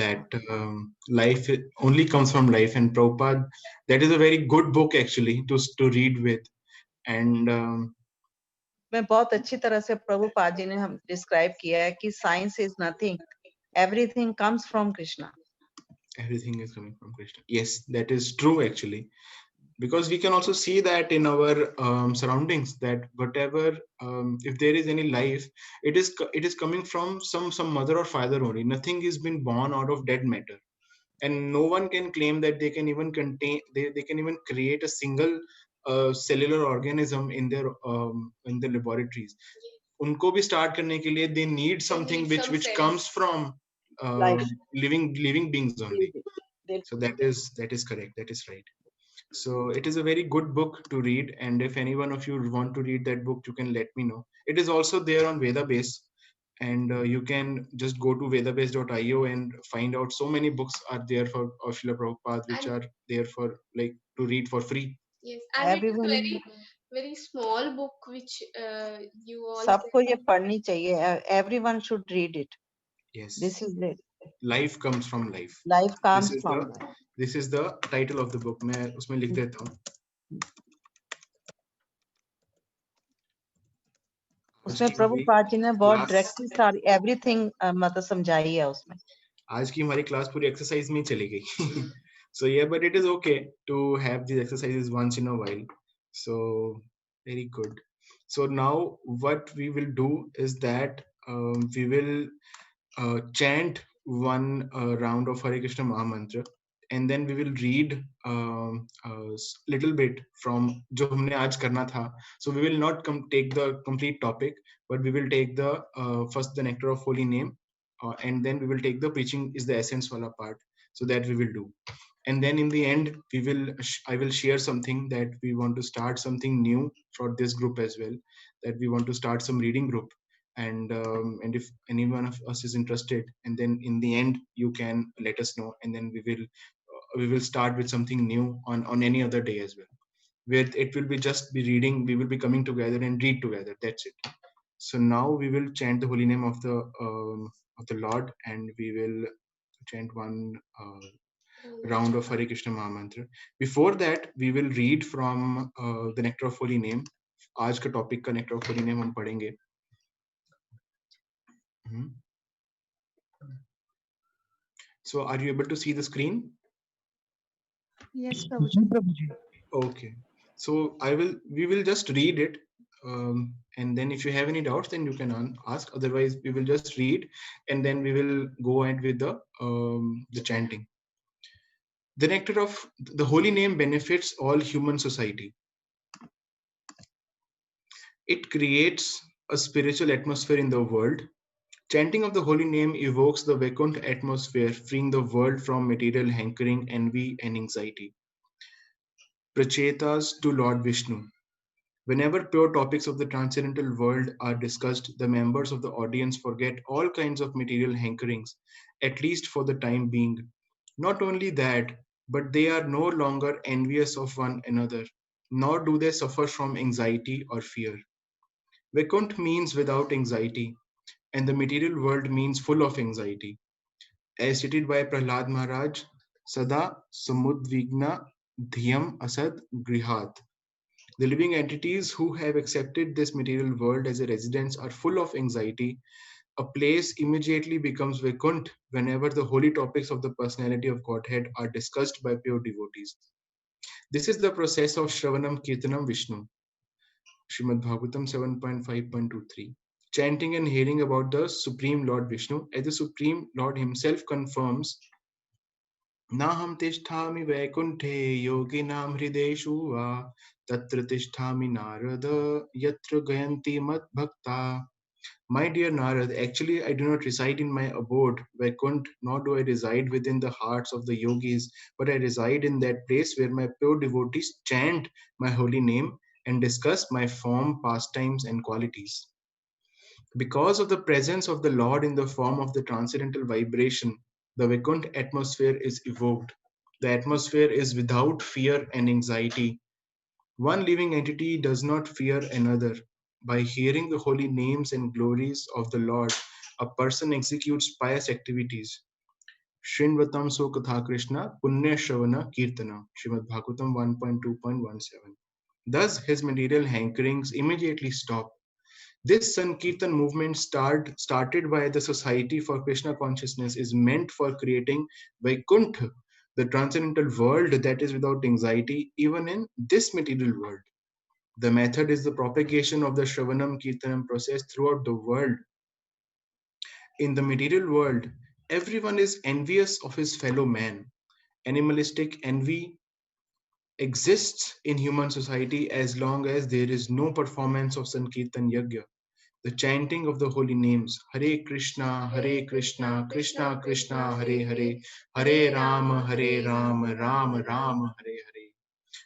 that life only comes from life, and Prabhupada, that is a very good book actually to read with. And में बहुत अच्छी तरह से प्रभुपाद जी ने हम डिस्क्राइब किया है कि science is nothing, everything comes from Krishna. everything is coming from Krishna. Yes, that is true actually, because we can also see that in our surroundings, that whatever if there is any life, it is coming from some mother or father only. Nothing is been born out of dead matter, and no one can claim that they can even they can even create a single cellular organism in the laboratories. उनको भी start करने के लिए they need something need some which cells. comes from Life. living beings only. So that is correct, that is right. So it is a very good book to read, and if any one of you want to read that book, you can let me know. It is also there on Vedabase, and you can just go to vedabase.io and find out so many books are there for Srila Prabhupada, which are there for like to read for free. Yes, and it is Everyone, very small book which you all सबको ये can. पढ़नी चाहिए। everyone should read it. Yes, This is it. life comes from life. Life comes from life. This is the title of the book. मैं उसमें लिख देता हूँ. उसमें प्रभुपाद जी ने बहुत डायरेक्टली सारी एवरीथिंग मतलब समझाई है उसमें। आज की हमारी क्लास पूरी एक्सरसाइज में चली गई. So yeah, but it is okay to have these exercises once in a while. So very good. So now what we will do is that we will chant one round of Hare Krishna Maha Mantra, and then we will read a little bit from जो हमने आज करना था. So we will not take the complete topic, but we will take the first the nectar of holy name, and then we will take the preaching is the essence wala part. So that we will do, and then in the end we will I will share something that we want to start something new for this group as well, that we want to start some reading group, and if any one of us is interested, and then in the end you can let us know, and then we will start with something new on any other day as well, where it will be just be reading, we will be coming together and read together, that's it. So now we will chant the holy name of the Lord, and we will chant one round of Hare Krishna Maha Mantra. Before that, we will read from the Nectar of Holy Name. आज का topic का Nectar of Holy Name हम पढ़ेंगे. So, are you able to see the screen? Yes, Prabhuji. Okay. So we will just read it, and then if you have any doubts, then you can ask. Otherwise, we will just read, and then we will go ahead with the chanting. The nectar of the holy name benefits all human society. It creates a spiritual atmosphere in the world Chanting of the holy name evokes the Vaikuntha atmosphere, freeing the world from material hankering, envy, and anxiety. Prachetas to Lord Vishnu. Whenever pure topics of the transcendental world are discussed, the members of the audience forget all kinds of material hankerings, at least for the time being. Not only that, but they are no longer envious of one another, nor do they suffer from anxiety or fear. Vaikuntha means without anxiety, and the material world means full of anxiety. As stated by Prahlad Maharaj, Sada Samudvigna Dhyam Asad Grihat. The living entities who have accepted this material world as a residence are full of anxiety. A place immediately becomes Vaikuntha whenever the holy topics of the personality of Godhead are discussed by pure devotees. This is the process of Shravanam Kirtanam Vishnu. Srimad Bhagavatam 7.5.23. Chanting and hearing about the Supreme Lord Vishnu, as the Supreme Lord himself confirms, Naham tisthami vaikunthe yoginam hrideshu va tatra tisthami narada yatra gayanti mat bhakta. My dear Narad, actually I do not reside in my abode, Vaikuntha, nor do I reside within the hearts of the yogis, but I reside in that place where my pure devotees chant my holy name and discuss my form, pastimes, and qualities. Because of the presence of the Lord in the form of the transcendental vibration, the Vaikuntha atmosphere is evoked. The atmosphere is without fear and anxiety. One living entity does not fear another. By hearing the holy names and glories of the Lord, a person executes pious activities. Shrinvatam so Katha Krishna Punya Shravana Kirtana. Srimad Bhagavatam 1.2.17. Thus his material hankerings immediately stop. This Sankirtan movement started by the Society for Krishna Consciousness is meant for creating Vaikuntha, the transcendental world that is without anxiety, even in this material world. The method is the propagation of the Shravanam Kirtanam process throughout the world. In the material world, everyone is envious of his fellow man. Animalistic envy exists in human society as long as there is no performance of Sankirtan Yajna, the chanting of the holy names, Hare Krishna, Krishna Krishna, Hare Hare, Hare Rama, Rama Rama, Hare Hare.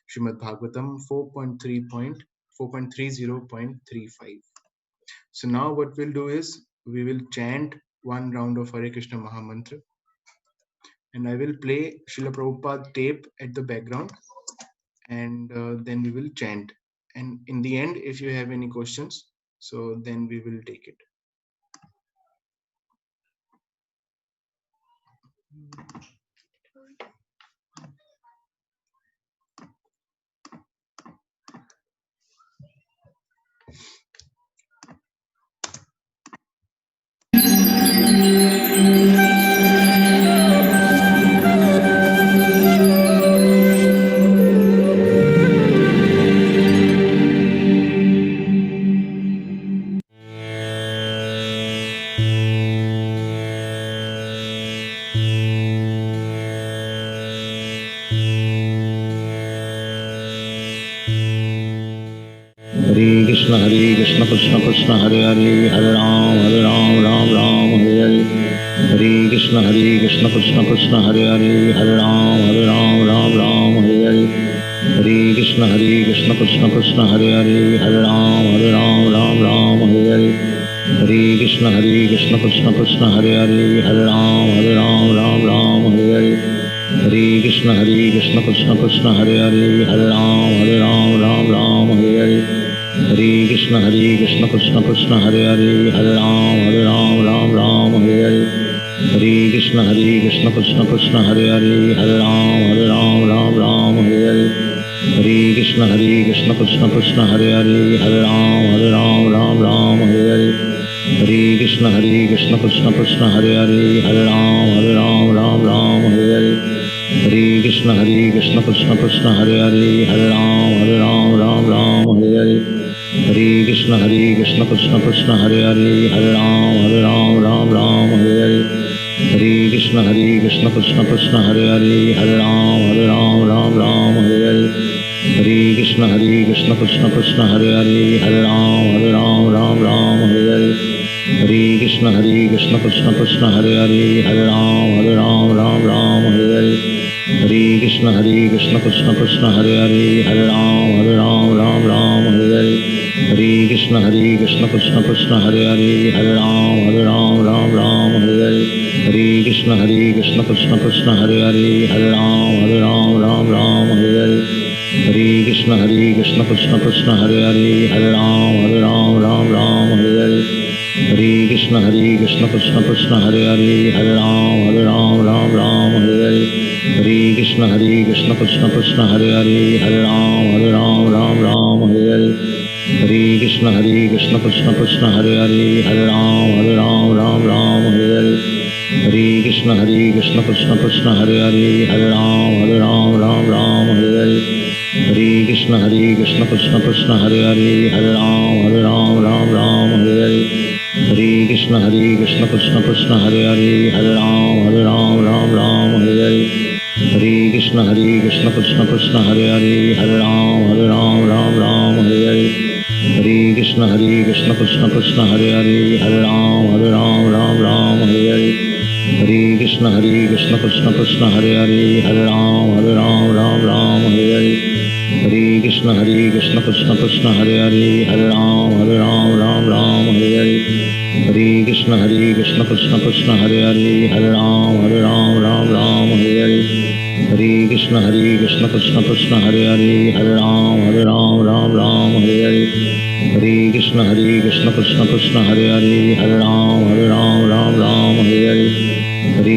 Srimad Bhagavatam 4.30.35. So now what we'll do is we will chant one round of Hare Krishna Mahamantra, and I will play Srila Prabhupada tape at the background, and then we will chant. And in the end, if you have any questions, so then we will take it. Hare Krishna Krishna Krishna Hare Hare Hare Ram Ram Ram Hare Hare Hare Krishna Krishna Krishna Hare Hare Hare Ram Ram Hare Hare Hare Krishna Krishna Krishna Hare Hare Hare Ram Hare Hare Hare Krishna Krishna Krishna Hare Hare Hare Ram Hare Hare Hare Krishna Krishna Krishna Hare Hare Hare Ram Hare Hare Hare Krishna Krishna Krishna Hare Hare Hare Ram Hare Hare Hare Krishna Krishna Krishna Hare Hare Hare Ram Hare Hare Hare Krishna Krishna Krishna Hare Hare Hare Ram Hare Hare Hare Krishna Krishna Krishna Hare Hare Hare Ram Hare Hare Hare Krishna Krishna Krishna Hare Hare Hare Ram Hare Hare Hare Krishna Krishna Krishna Hare Hare Hare Ram Hare Hare Hare Krishna Krishna Krishna Hare Hare Hare Ram Hare Hare Hare Krishna Krishna Krishna Hare Hare Hare Ram Hare Hare Hare Krishna Krishna Krishna Hare Hare Hare Ram Ram Ram Hare Hare Hare Krishna Krishna Krishna Hare Hare Hare Ram Ram Hare Hare Hare Krishna Krishna Krishna Hare Hare Hare Ram Ram Hare Hare Hare Krishna Krishna Krishna Hare Hare Hare Ram Ram Hare Hare Hare Krishna Krishna Krishna Hare Hare Hare Ram Hare Hare Hare Krishna Krishna Krishna Hare Hare Hare Ram Hare Hare Hare Krishna Krishna Krishna Krishna Hare Hare Hare Ram Hare Hare Hare Krishna Krishna Krishna Krishna Hare Hare Hare Ram Hare Hare Hare Krishna Krishna Krishna Krishna Hare Hare Hare Ram Hare Hare Hare Krishna Krishna Krishna Krishna Hare Hare Hare Ram Hare Hare Hare Krishna Krishna Krishna Krishna Hare Hare Hare Ram Hare Hare Hare Krishna Krishna Krishna Krishna Hare Hare Hare Ram Hare Hare Hare Krishna Krishna Krishna Krishna Hare Hare Hare Ram Hare Hare Hare Krishna Krishna Krishna Krishna Hare Hare Hare Ram Hare Hare Hare Krishna Krishna Krishna Krishna Hare Hare Hare Ram Hare Hare Hare Krishna Krishna Krishna Krishna Hare Hare Hare Ram Hare Hare Hare Krishna Krishna Krishna Krishna Hare Hare Hare Ram Hare Hare Hare Krishna Krishna Krishna Krishna Hare Hare Hare Ram Hare Hare Hare Krishna Krishna Krishna Krishna Hare Hare Hare Ram Hare Hare Hare Krishna Krishna Krishna Krishna Hare Hare Hare Ram Hare Hare Hare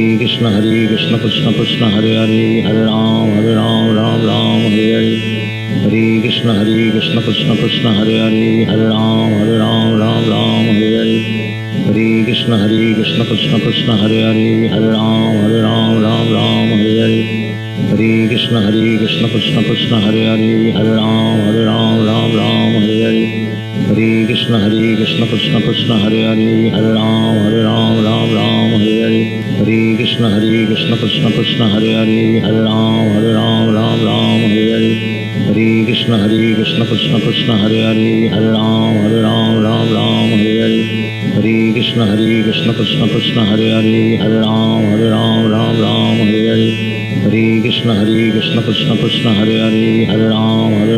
Krishna Krishna Krishna Krishna Hare Hare Hare Ram Hare Hare Hare Krishna Krishna Krishna Krishna Hare Hare Hare Ram Hare Hare Hare Krishna Krishna Krishna Krishna Hare Hare Hare Ram Hare Hare Hare Krishna Krishna Krishna Krishna Hare Hare Hare Ram Hare Hare Hare Krishna Krishna Krishna Krishna Hare Hare Hare Ram Hare Hare Hare Krishna Krishna Krishna Krishna Hare Hare Hare Ram Hare Hare Hare Krishna Krishna Krishna Krishna Hare Hare Hare Ram Hare Hare Hare Krishna Krishna Krishna Krishna Hare Hare Hare Ram Hare Hare Hare Krishna Krishna Krishna Krishna Hare Hare Hare Ram Hare Hare Hare Krishna Krishna Krishna Krishna Hare Hare Hare Ram Hare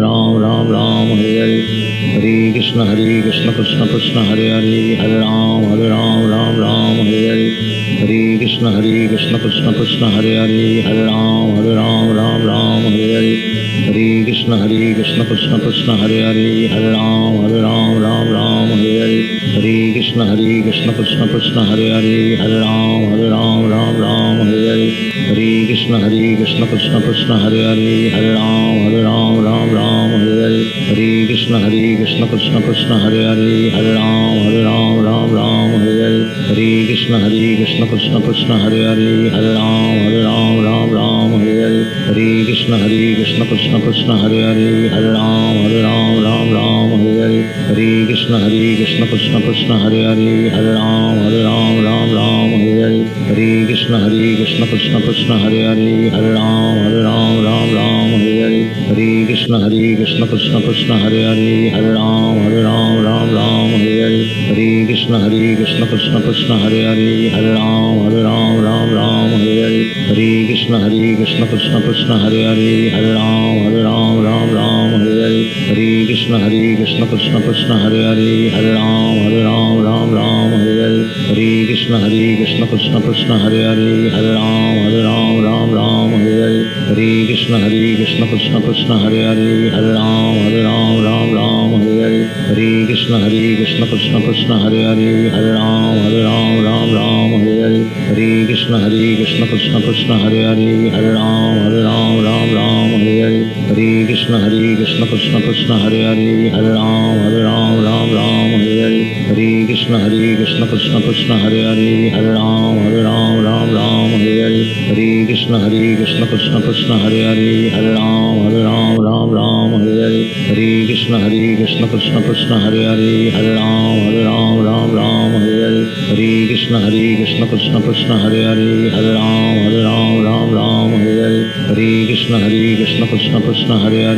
Hare Hare Krishna Krishna Krishna Krishna Hare Hare Hare Ram Hare Hare Hare Krishna Krishna Krishna Krishna Hare Hare Hare Ram Hare Hare Hare Krishna Krishna Krishna Krishna Hare Hare Hare Ram Hare Hare Hare Krishna Krishna Krishna Krishna Hare Hare Hare Ram Hare Hare Hare Krishna Krishna Krishna Krishna Hare Hare Hare Ram Hare Hare Hare Krishna Krishna Krishna Krishna Hare Hare Hare Ram Hare Hare Hare Krishna Krishna Krishna Krishna Hare Hare Hare Ram Hare Hare Hare Krishna Krishna Krishna Krishna Hare Hare Hare Ram Hare Hare Hare Krishna Krishna Krishna Krishna Hare Hare Hare Ram Hare Hare Hare Krishna Krishna Krishna Krishna Hare Hare Hare Ram Hare Hare Hare Krishna Krishna Krishna Krishna Hare Hare Hare Ram Hare Hare Hare Krishna Krishna Krishna Krishna Hare Hare Hare Ram Hare Hare Hare Krishna Krishna Krishna Krishna Hare Hare Hare Ram Hare Hare Hare Krishna Krishna Krishna Krishna Hare Hare Hare Ram Hare Hare Hare Krishna Krishna Krishna Krishna Hare Hare Hare Ram Hare Hare Hare Krishna Krishna Krishna Krishna Hare Hare Hare Ram Hare Hare Hare Krishna Krishna Krishna Krishna Hare Hare Hare Ram Hare Hare Hare Krishna Krishna Krishna Krishna Hare Hare Hare Ram Hare Hare Hare Krishna Krishna Krishna Krishna Hare Hare Hare Ram Hare Hare Hare Krishna Krishna Krishna Krishna Hare Hare Hare Ram Hare Hare Hare Krishna Krishna Krishna Krishna Hare Hare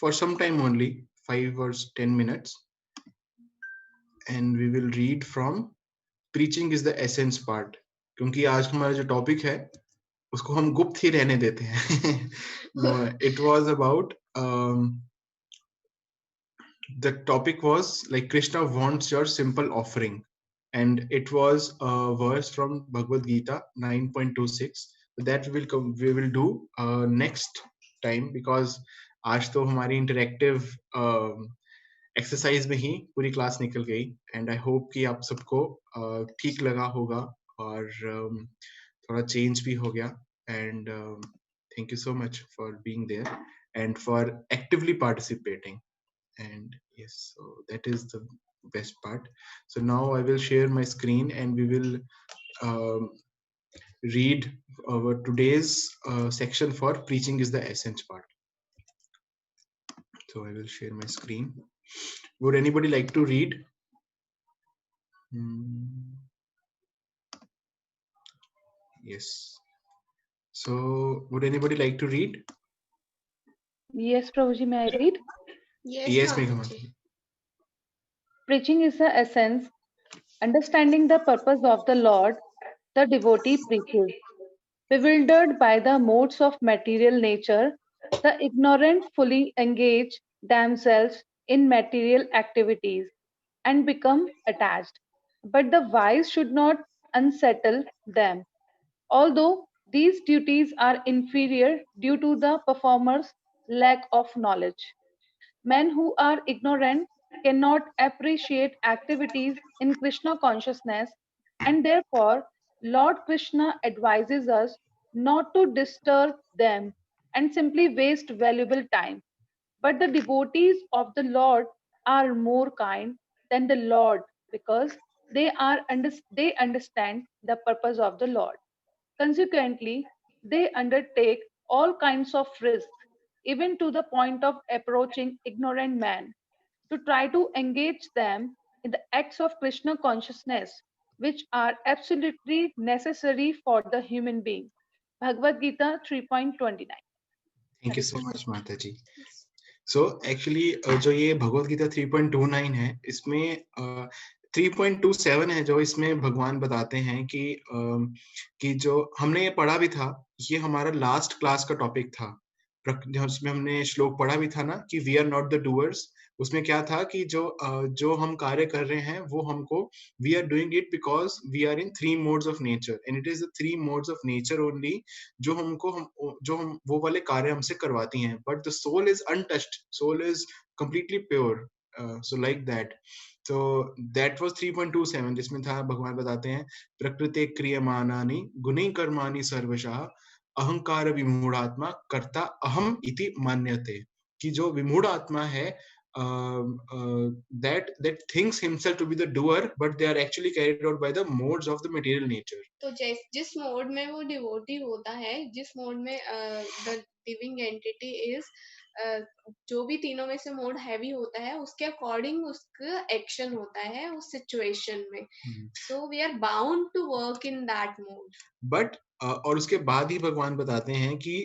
for some time only, 5 or 10 minutes, and we will read from preaching is the essence part, क्योंकि आज हमारा जो topic है उसको हम गुप्त ही रहने देते हैं. No, it was about the topic was like Krishna wants your simple offering, and it was a verse from Bhagavad Gita 9.26. That we will do next time, because आज तो हमारी इंटरेक्टिव एक्सरसाइज में ही पूरी क्लास निकल गई, and I hope कि आप सबको ठीक लगा होगा और थोड़ा चेंज भी हो गया. And thank you so much for being there and for actively participating. And yes, so that is the best part. So now I will share my screen and we will read our today's section for preaching is the essence part. So I will share my screen. Would anybody like to read? Yes. So would anybody like to read? Yes, Prabhuji, may I read? Yes, Megha. Preaching is the essence. Understanding the purpose of the Lord, the devotee preaches. Bewildered by the modes of material nature, the ignorant fully engage themselves in material activities and become attached. But the wise should not unsettle them. Although these duties are inferior due to the performer's lack of knowledge. Men who are ignorant cannot appreciate activities in Krishna consciousness, and therefore Lord Krishna advises us not to disturb them and simply waste valuable time. But the devotees of the Lord are more kind than the Lord because they understand the purpose of the Lord. Consequently, they undertake all kinds of risks, even to the point of approaching ignorant men, to try to engage them in the acts of Krishna consciousness, which are absolutely necessary for the human being. Bhagavad Gita 3.29. Thank you so much, Mataji. So actually जो ये भगवत गीता 3.29 है, इसमें 3.27 है जो इसमें भगवान बताते हैं कि जो हमने ये पढ़ा भी था, ये हमारा लास्ट क्लास का टॉपिक था, उसमें हमने श्लोक पढ़ा भी था ना कि we are not the doers. उसमें क्या था कि जो हम कार्य कर रहे हैं वो हमको we are doing it because we are in 3 modes of nature, and it is the 3 modes of nature only जो हम वो वाले कार्य हमसे करवाती हैं. But the soul is untouched, soul is completely pure, so like that. So that was 3.27 जिसमें था भगवान बताते हैं प्रकृति क्रियमाणानि गुणै कर्माणि सर्वशः अहंकार विमूढ़ात्मा कर्ता अहम इति मान्यते. कि जो विमूढ़ आत्मा है that thinks himself to be the doer, but they are actually carried out by the modes of the material nature. तो जिस मोड में वो डिवोटी होता है, जिस मोड में द लिविंग एंटिटी इज, जो भी तीनों में से मोड हैवी होता है उसके अकॉर्डिंग उसका एक्शन होता है उस सिचुएशन में. So we are bound to work in that mode. But और उसके बाद ही भगवान बताते हैं कि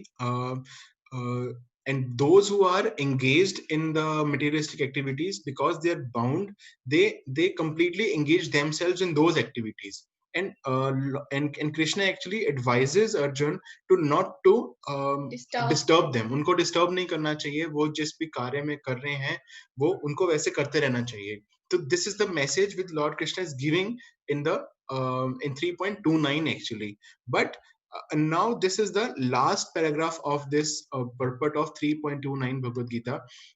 and those who are engaged in the materialistic activities, because they are bound, they completely engage themselves in those activities. And Krishna actually advises Arjun to not to disturb them. उनको disturb नहीं करना चाहिए, वो जिस भी कार्य में कर रहे हैं वो उनको वैसे करते रहना चाहिए. So this is the message which Lord Krishna is giving in the in 3.29 actually. But now this is the last paragraph of this purport of 3.29 Bhagavad Gita.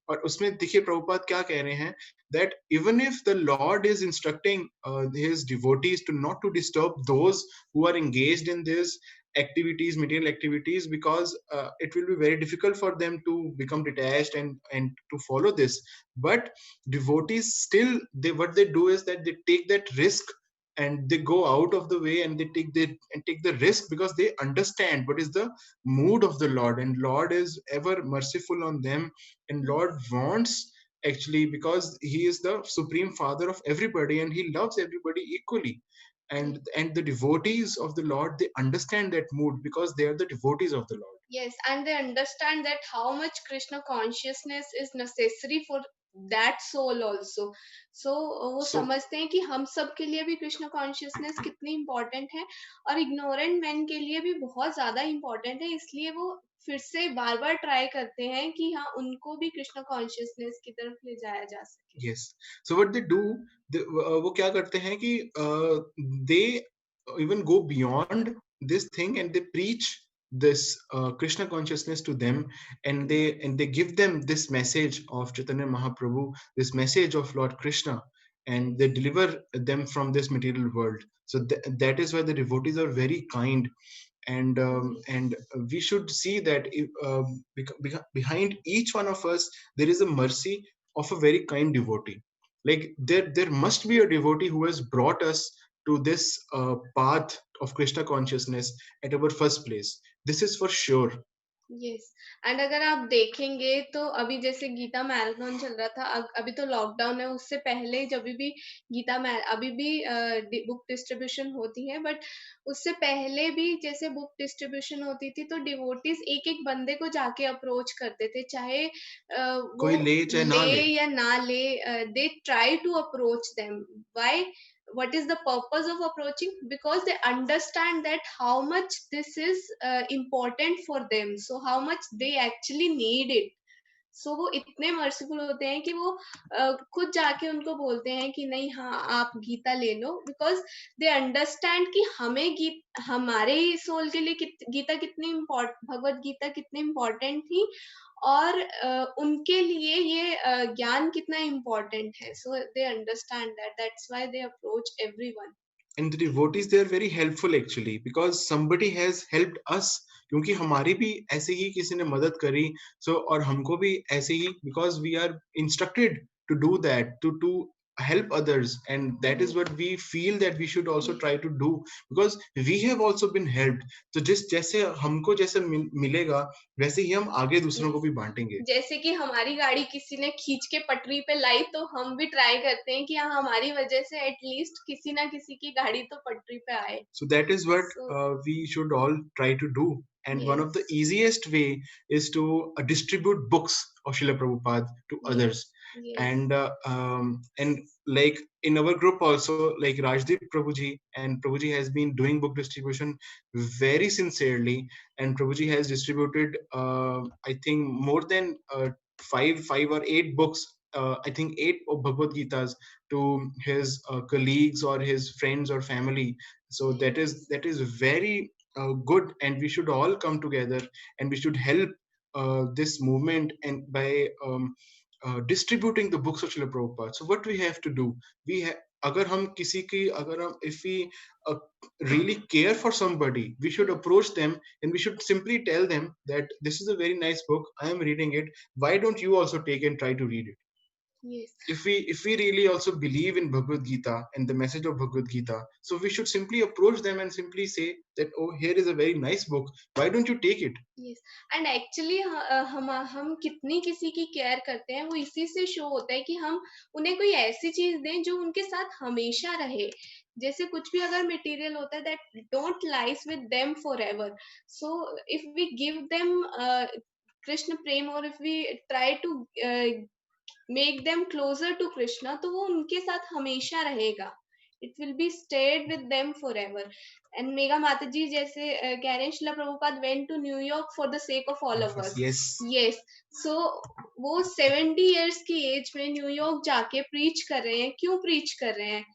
और उसमें देखिए प्रभुपाद क्या कह रहे हैं, that even if the Lord is instructing his devotees to not to disturb those who are engaged in this activities, material activities, because it will be very difficult for them to become detached and to follow this. But devotees still, what they do is that they take that risk and they go out of the way and they take the risk because they understand what is the mood of the Lord, and Lord is ever merciful on them, and Lord wants actually, because he is the supreme father of everybody and he loves everybody equally. And the devotees of the Lord, they understand that mood because they are the devotees of the Lord. Yes, and they understand that how much Krishna consciousness is necessary for that soul also. So वो So समझते हैं कि हम सब के लिए भी Krishna consciousness कितनी इम्पोर्टेंट है और इग्नोरेंट मैन के लिए भी बहुत ज्यादा इम्पोर्टेंट है, इसलिए वो फिर से बार बार ट्राई करते हैं कि हाँ उनको भी कृष्ण कॉन्शियसनेस की तरफ ले जाया जा सके. yes, so what they do, वो क्या करते हैं कि they even go beyond this thing and they preach this Krishna consciousness to them, and they give them this message of Chaitanya Mahaprabhu, this message of Lord Krishna, and they deliver them from this material world. So that is why the devotees are very kind, and we should see that if, behind each one of us there is a mercy of a very kind devotee. Like there must be a devotee who has brought us to this path of Krishna consciousness at our first place. This is for sure. Yes, and अगर आप देखेंगे तो अभी जैसे Gita marathon चल रहा था, अभी तो लॉकडाउन है, उससे पहले जब भी गीता अभी भी बुक डिस्ट्रीब्यूशन होती है, बट उससे पहले भी जैसे बुक डिस्ट्रीब्यूशन होती थी तो डिवोटीज एक एक बंदे को जाके अप्रोच करते थे, चाहे वो कोई ले चाहे ना ले ले. या ना ले, they try to approach them. Why? What is the purpose of approaching? Because they understand that how much this is important for them, so how much they actually need it. So वो इतने merciful होते हैं कि वो खुद जाके उनको बोलते हैं कि नहीं, हाँ आप गीता ले लो, बिकॉज दे अंडरस्टैंड कि हमें हमारे सोल के लिए गीता कितनी भगवत गीता कितनी इम्पोर्टेंट थी, और उनके लिए ये ज्ञान कितना इम्पोर्टेंट है. So they understand that's why they approach everyone. And the devotees, they are very helpful actually, because somebody has helped us. क्योंकि हमारी भी ऐसे ही किसी ने मदद करी, so और हमको भी ऐसे ही, because we are instructed to do that, to help others, and that is what we feel that we should also try to do, because we have also been helped. तो जैसे हमको जैसे मिलेगा वैसे ही हम आगे दूसरों को भी बांटेंगे. जैसे कि हमारी गाड़ी किसी ने खींच के पटरी पे लाई, तो हम भी ट्राई करते हैं कि हाँ हमारी वजह से एटलीस्ट किसी ना किसी की गाड़ी तो पटरी पे आए. So that is what we should all try to do. And one of the easiest way is to distribute books of Srila Prabhupada to others. And like in our group also, like Rajdeep Prabhuji, and Prabhuji has been doing book distribution very sincerely, and Prabhuji has distributed I think more than five or eight books, I think 8 of Bhagavad Gitas, to his colleagues or his friends or family. So that is very good, and we should all come together and we should help this movement, and by distributing the books of Srila Prabhupada. So what we have to do, अगर हम किसी की अगर हम if we really care for somebody, we should approach them and we should simply tell them that this is a very nice book, I am reading it, why don't you also take and try to read it? Yes. If we really also believe in Bhagavad Gita and the message of Bhagavad Gita, so we should simply approach them and simply say that, oh, here is a very nice book, why don't you take it? Yes. And actually हम कितनी किसी की care करते हैं वो इसी से show होता है कि हम उन्हें कोई ऐसी चीज दें जो उनके साथ हमेशा रहे. जैसे कुछ भी अगर मटेरियल होता है that don't lies with them forever. So if we give them Krishna प्रेम, और if we try to make them closer to Krishna, तो वो उनके साथ हमेशा रहेगा. It will be stayed with them forever. And mega माता जी जैसे कह रहे हैं, Srila Prabhupada went to New York for the sake of all of us. Yes. So वो 70 years की एज में न्यूयॉर्क जाके प्रीच कर रहे हैं. क्यों प्रीच कर रहे हैं?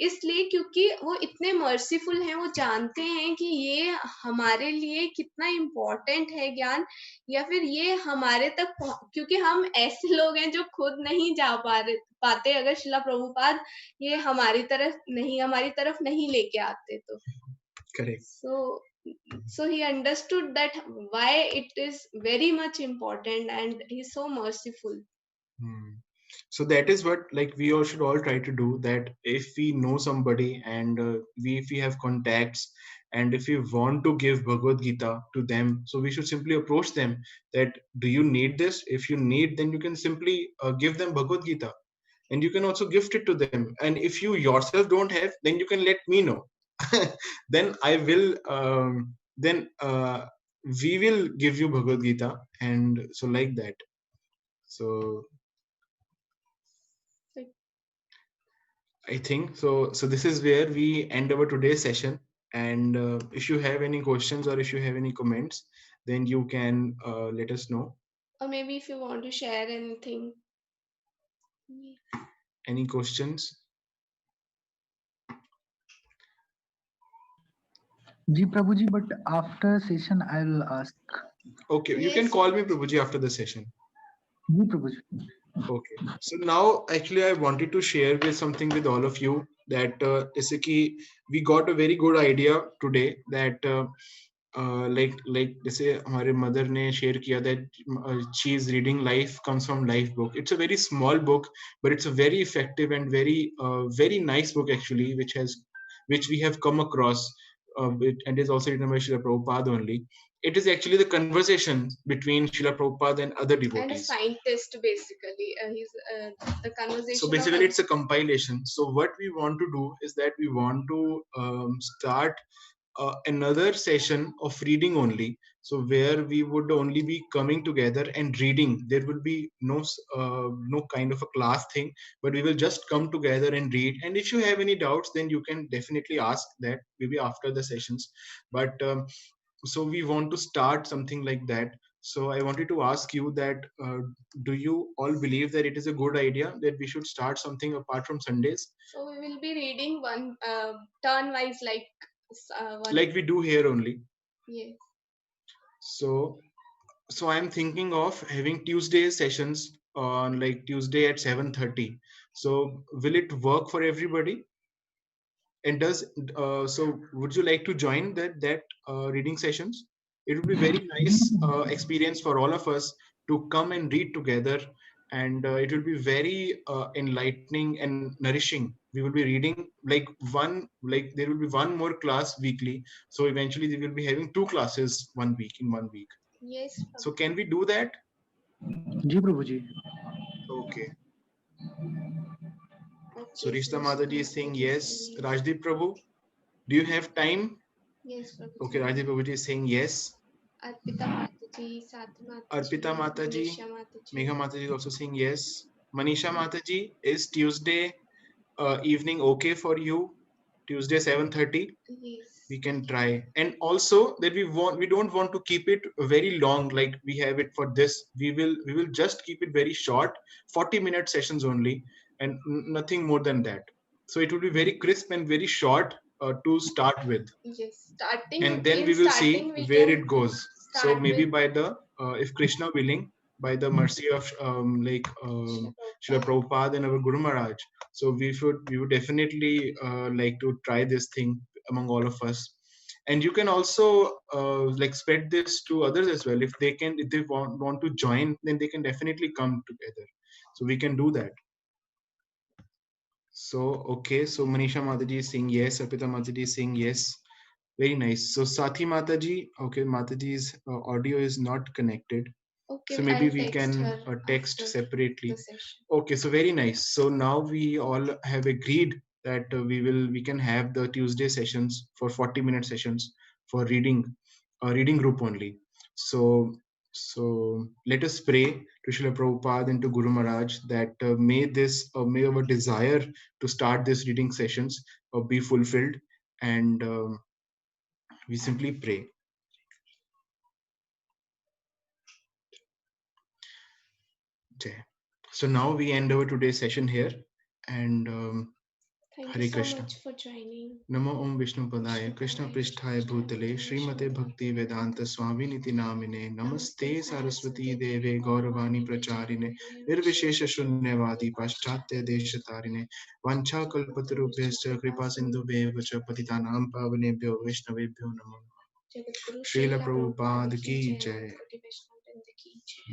इसलिए क्योंकि वो इतने मर्सीफुल हैं, वो जानते हैं कि ये हमारे लिए कितना इम्पोर्टेंट है ज्ञान, या फिर ये हमारे तक क्योंकि हम ऐसे लोग हैं जो खुद नहीं जा पाते अगर श्रीला प्रभुपाद ये हमारी तरफ नहीं लेके आते तो. Correct. So he understood that why it is very much important, and he's so merciful. So that is what, like, we all should all try to do, that if we know somebody and if we have contacts and if we want to give Bhagavad Gita to them, so we should simply approach them that, do you need this? If you need, then you can simply give them Bhagavad Gita, and you can also gift it to them. And if you yourself don't have, then you can let me know. Then I will then we will give you Bhagavad Gita, and so like that. So I think so. So this is where we end our today's session. And if you have any questions or if you have any comments, then you can let us know. Or maybe if you want to share anything. Any questions? Ji Prabhuji, but after session I'll ask. Okay, you can call me Prabhuji after the session. Ji Prabhuji. Okay. So now actually I wanted to share with something with all of you that जैसे कि we got a very good idea today that like जैसे हमारे mother ने share किया that she is reading Life Comes from Life book. It's a very small book, but it's a very effective and very nice book actually, which we have come across, and is also written by Srila Prabhupada only. It is actually the conversation between Srila Prabhupada and other And a devotees. scientist, basically. He's the conversation. So basically, it's a compilation. So what we want to do is that we want to start another session of reading only. So where we would only be coming together and reading. There will be no kind of a class thing, but we will just come together and read. And if you have any doubts, then you can definitely ask that maybe after the sessions. But so we want to start something like that. So I wanted to ask you that do you all believe that it is a good idea that we should start something apart from Sundays, So we will be reading one turn wise, one. like we do here only? Yes. So I'm thinking of having Tuesday sessions on like Tuesday at 7:30. So will it work for everybody? And does so would you like to join that reading sessions? It would be very nice experience for all of us to come and read together, and it will be very enlightening and nourishing. We will be reading like there will be one more class weekly, so eventually we will be having 2 classes in 1 week. Yes. So can we do that? Ji Prabhuji. Okay. So Rishta Mataji is saying yes. Rajdeep Prabhu, do you have time? Yes, Prabhuji. Okay, Rajdeep Prabhuji is saying yes. Arpita Mataji, Sati Mataji, Arpita Mataji, Manisha Mataji. Megha Mataji is also saying yes. Manisha Mataji, is Tuesday evening okay for you? Tuesday 7:30? Yes. We can try. And also that we don't want to keep it very long like we have it for this. We will just keep it very short, 40-minute sessions only, and nothing more than that. So it will be very crisp and very short to start with. Yes, starting. And then we will see where it goes. So maybe by the if Krishna willing, by the mercy of Srila Prabhupada and our Guru Maharaj, so we would definitely like to try this thing among all of us. And you can also like spread this to others as well. If they want to join, then they can definitely come together. So we can do that. So okay, so Manisha Mataji is saying yes, Arpita Mataji is saying yes. Very nice. So Sathi Mataji, okay, Mataji's audio is not connected. Okay, So maybe I'll we text can her text after separately. the session. Okay, so very nice. So now we all have agreed that we can have the Tuesday sessions for 40-minute sessions for reading group only. So let us pray to Srila Prabhupada and to Guru Maharaj that may our desire to start this reading sessions be fulfilled, and we simply pray. Jai. So now we end our today's session here, and Thank Hare you so Krishna. much for joining. Namo Om Vishnu Padaya Krishna Pristhaya Bhutale Srimate Bhakti Vedanta Swami Niti Namine Namaste Saraswati Deve Gauravani Pracharine Nirvishesha Shunyavadi Paschatya Deshatarine Vancha Kalpatarubhyascha Kripa Sindhu Bevacha Patitanam Pavanebhyo Vishnavebhyo Namo Srila Prabhupada Ki Jai.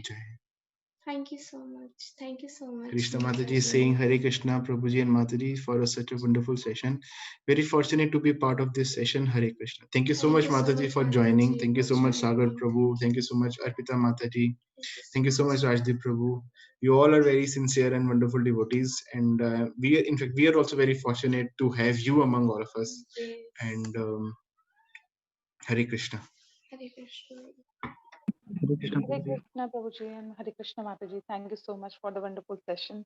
Jai. Thank you so much. Thank you so much. Krishna Mataji is saying Hare Krishna, Prabhuji and Mataji for such a wonderful session. Very fortunate to be part of this session. Hare Krishna. Thank you so much, Mataji, for joining. Thank you so much, Sagar Prabhu. Thank you so much, Arpita Mataji. Thank you so much, Rajdeep Prabhu. You all are very sincere and wonderful devotees. And we are also very fortunate to have you among all of us. Yes. And Hare Krishna. Hare Krishna. Hare Krishna Hare Prabhuji. Krishna, Prabhuji, and Hare Krishna, Mataji. Thank you so much for the wonderful session.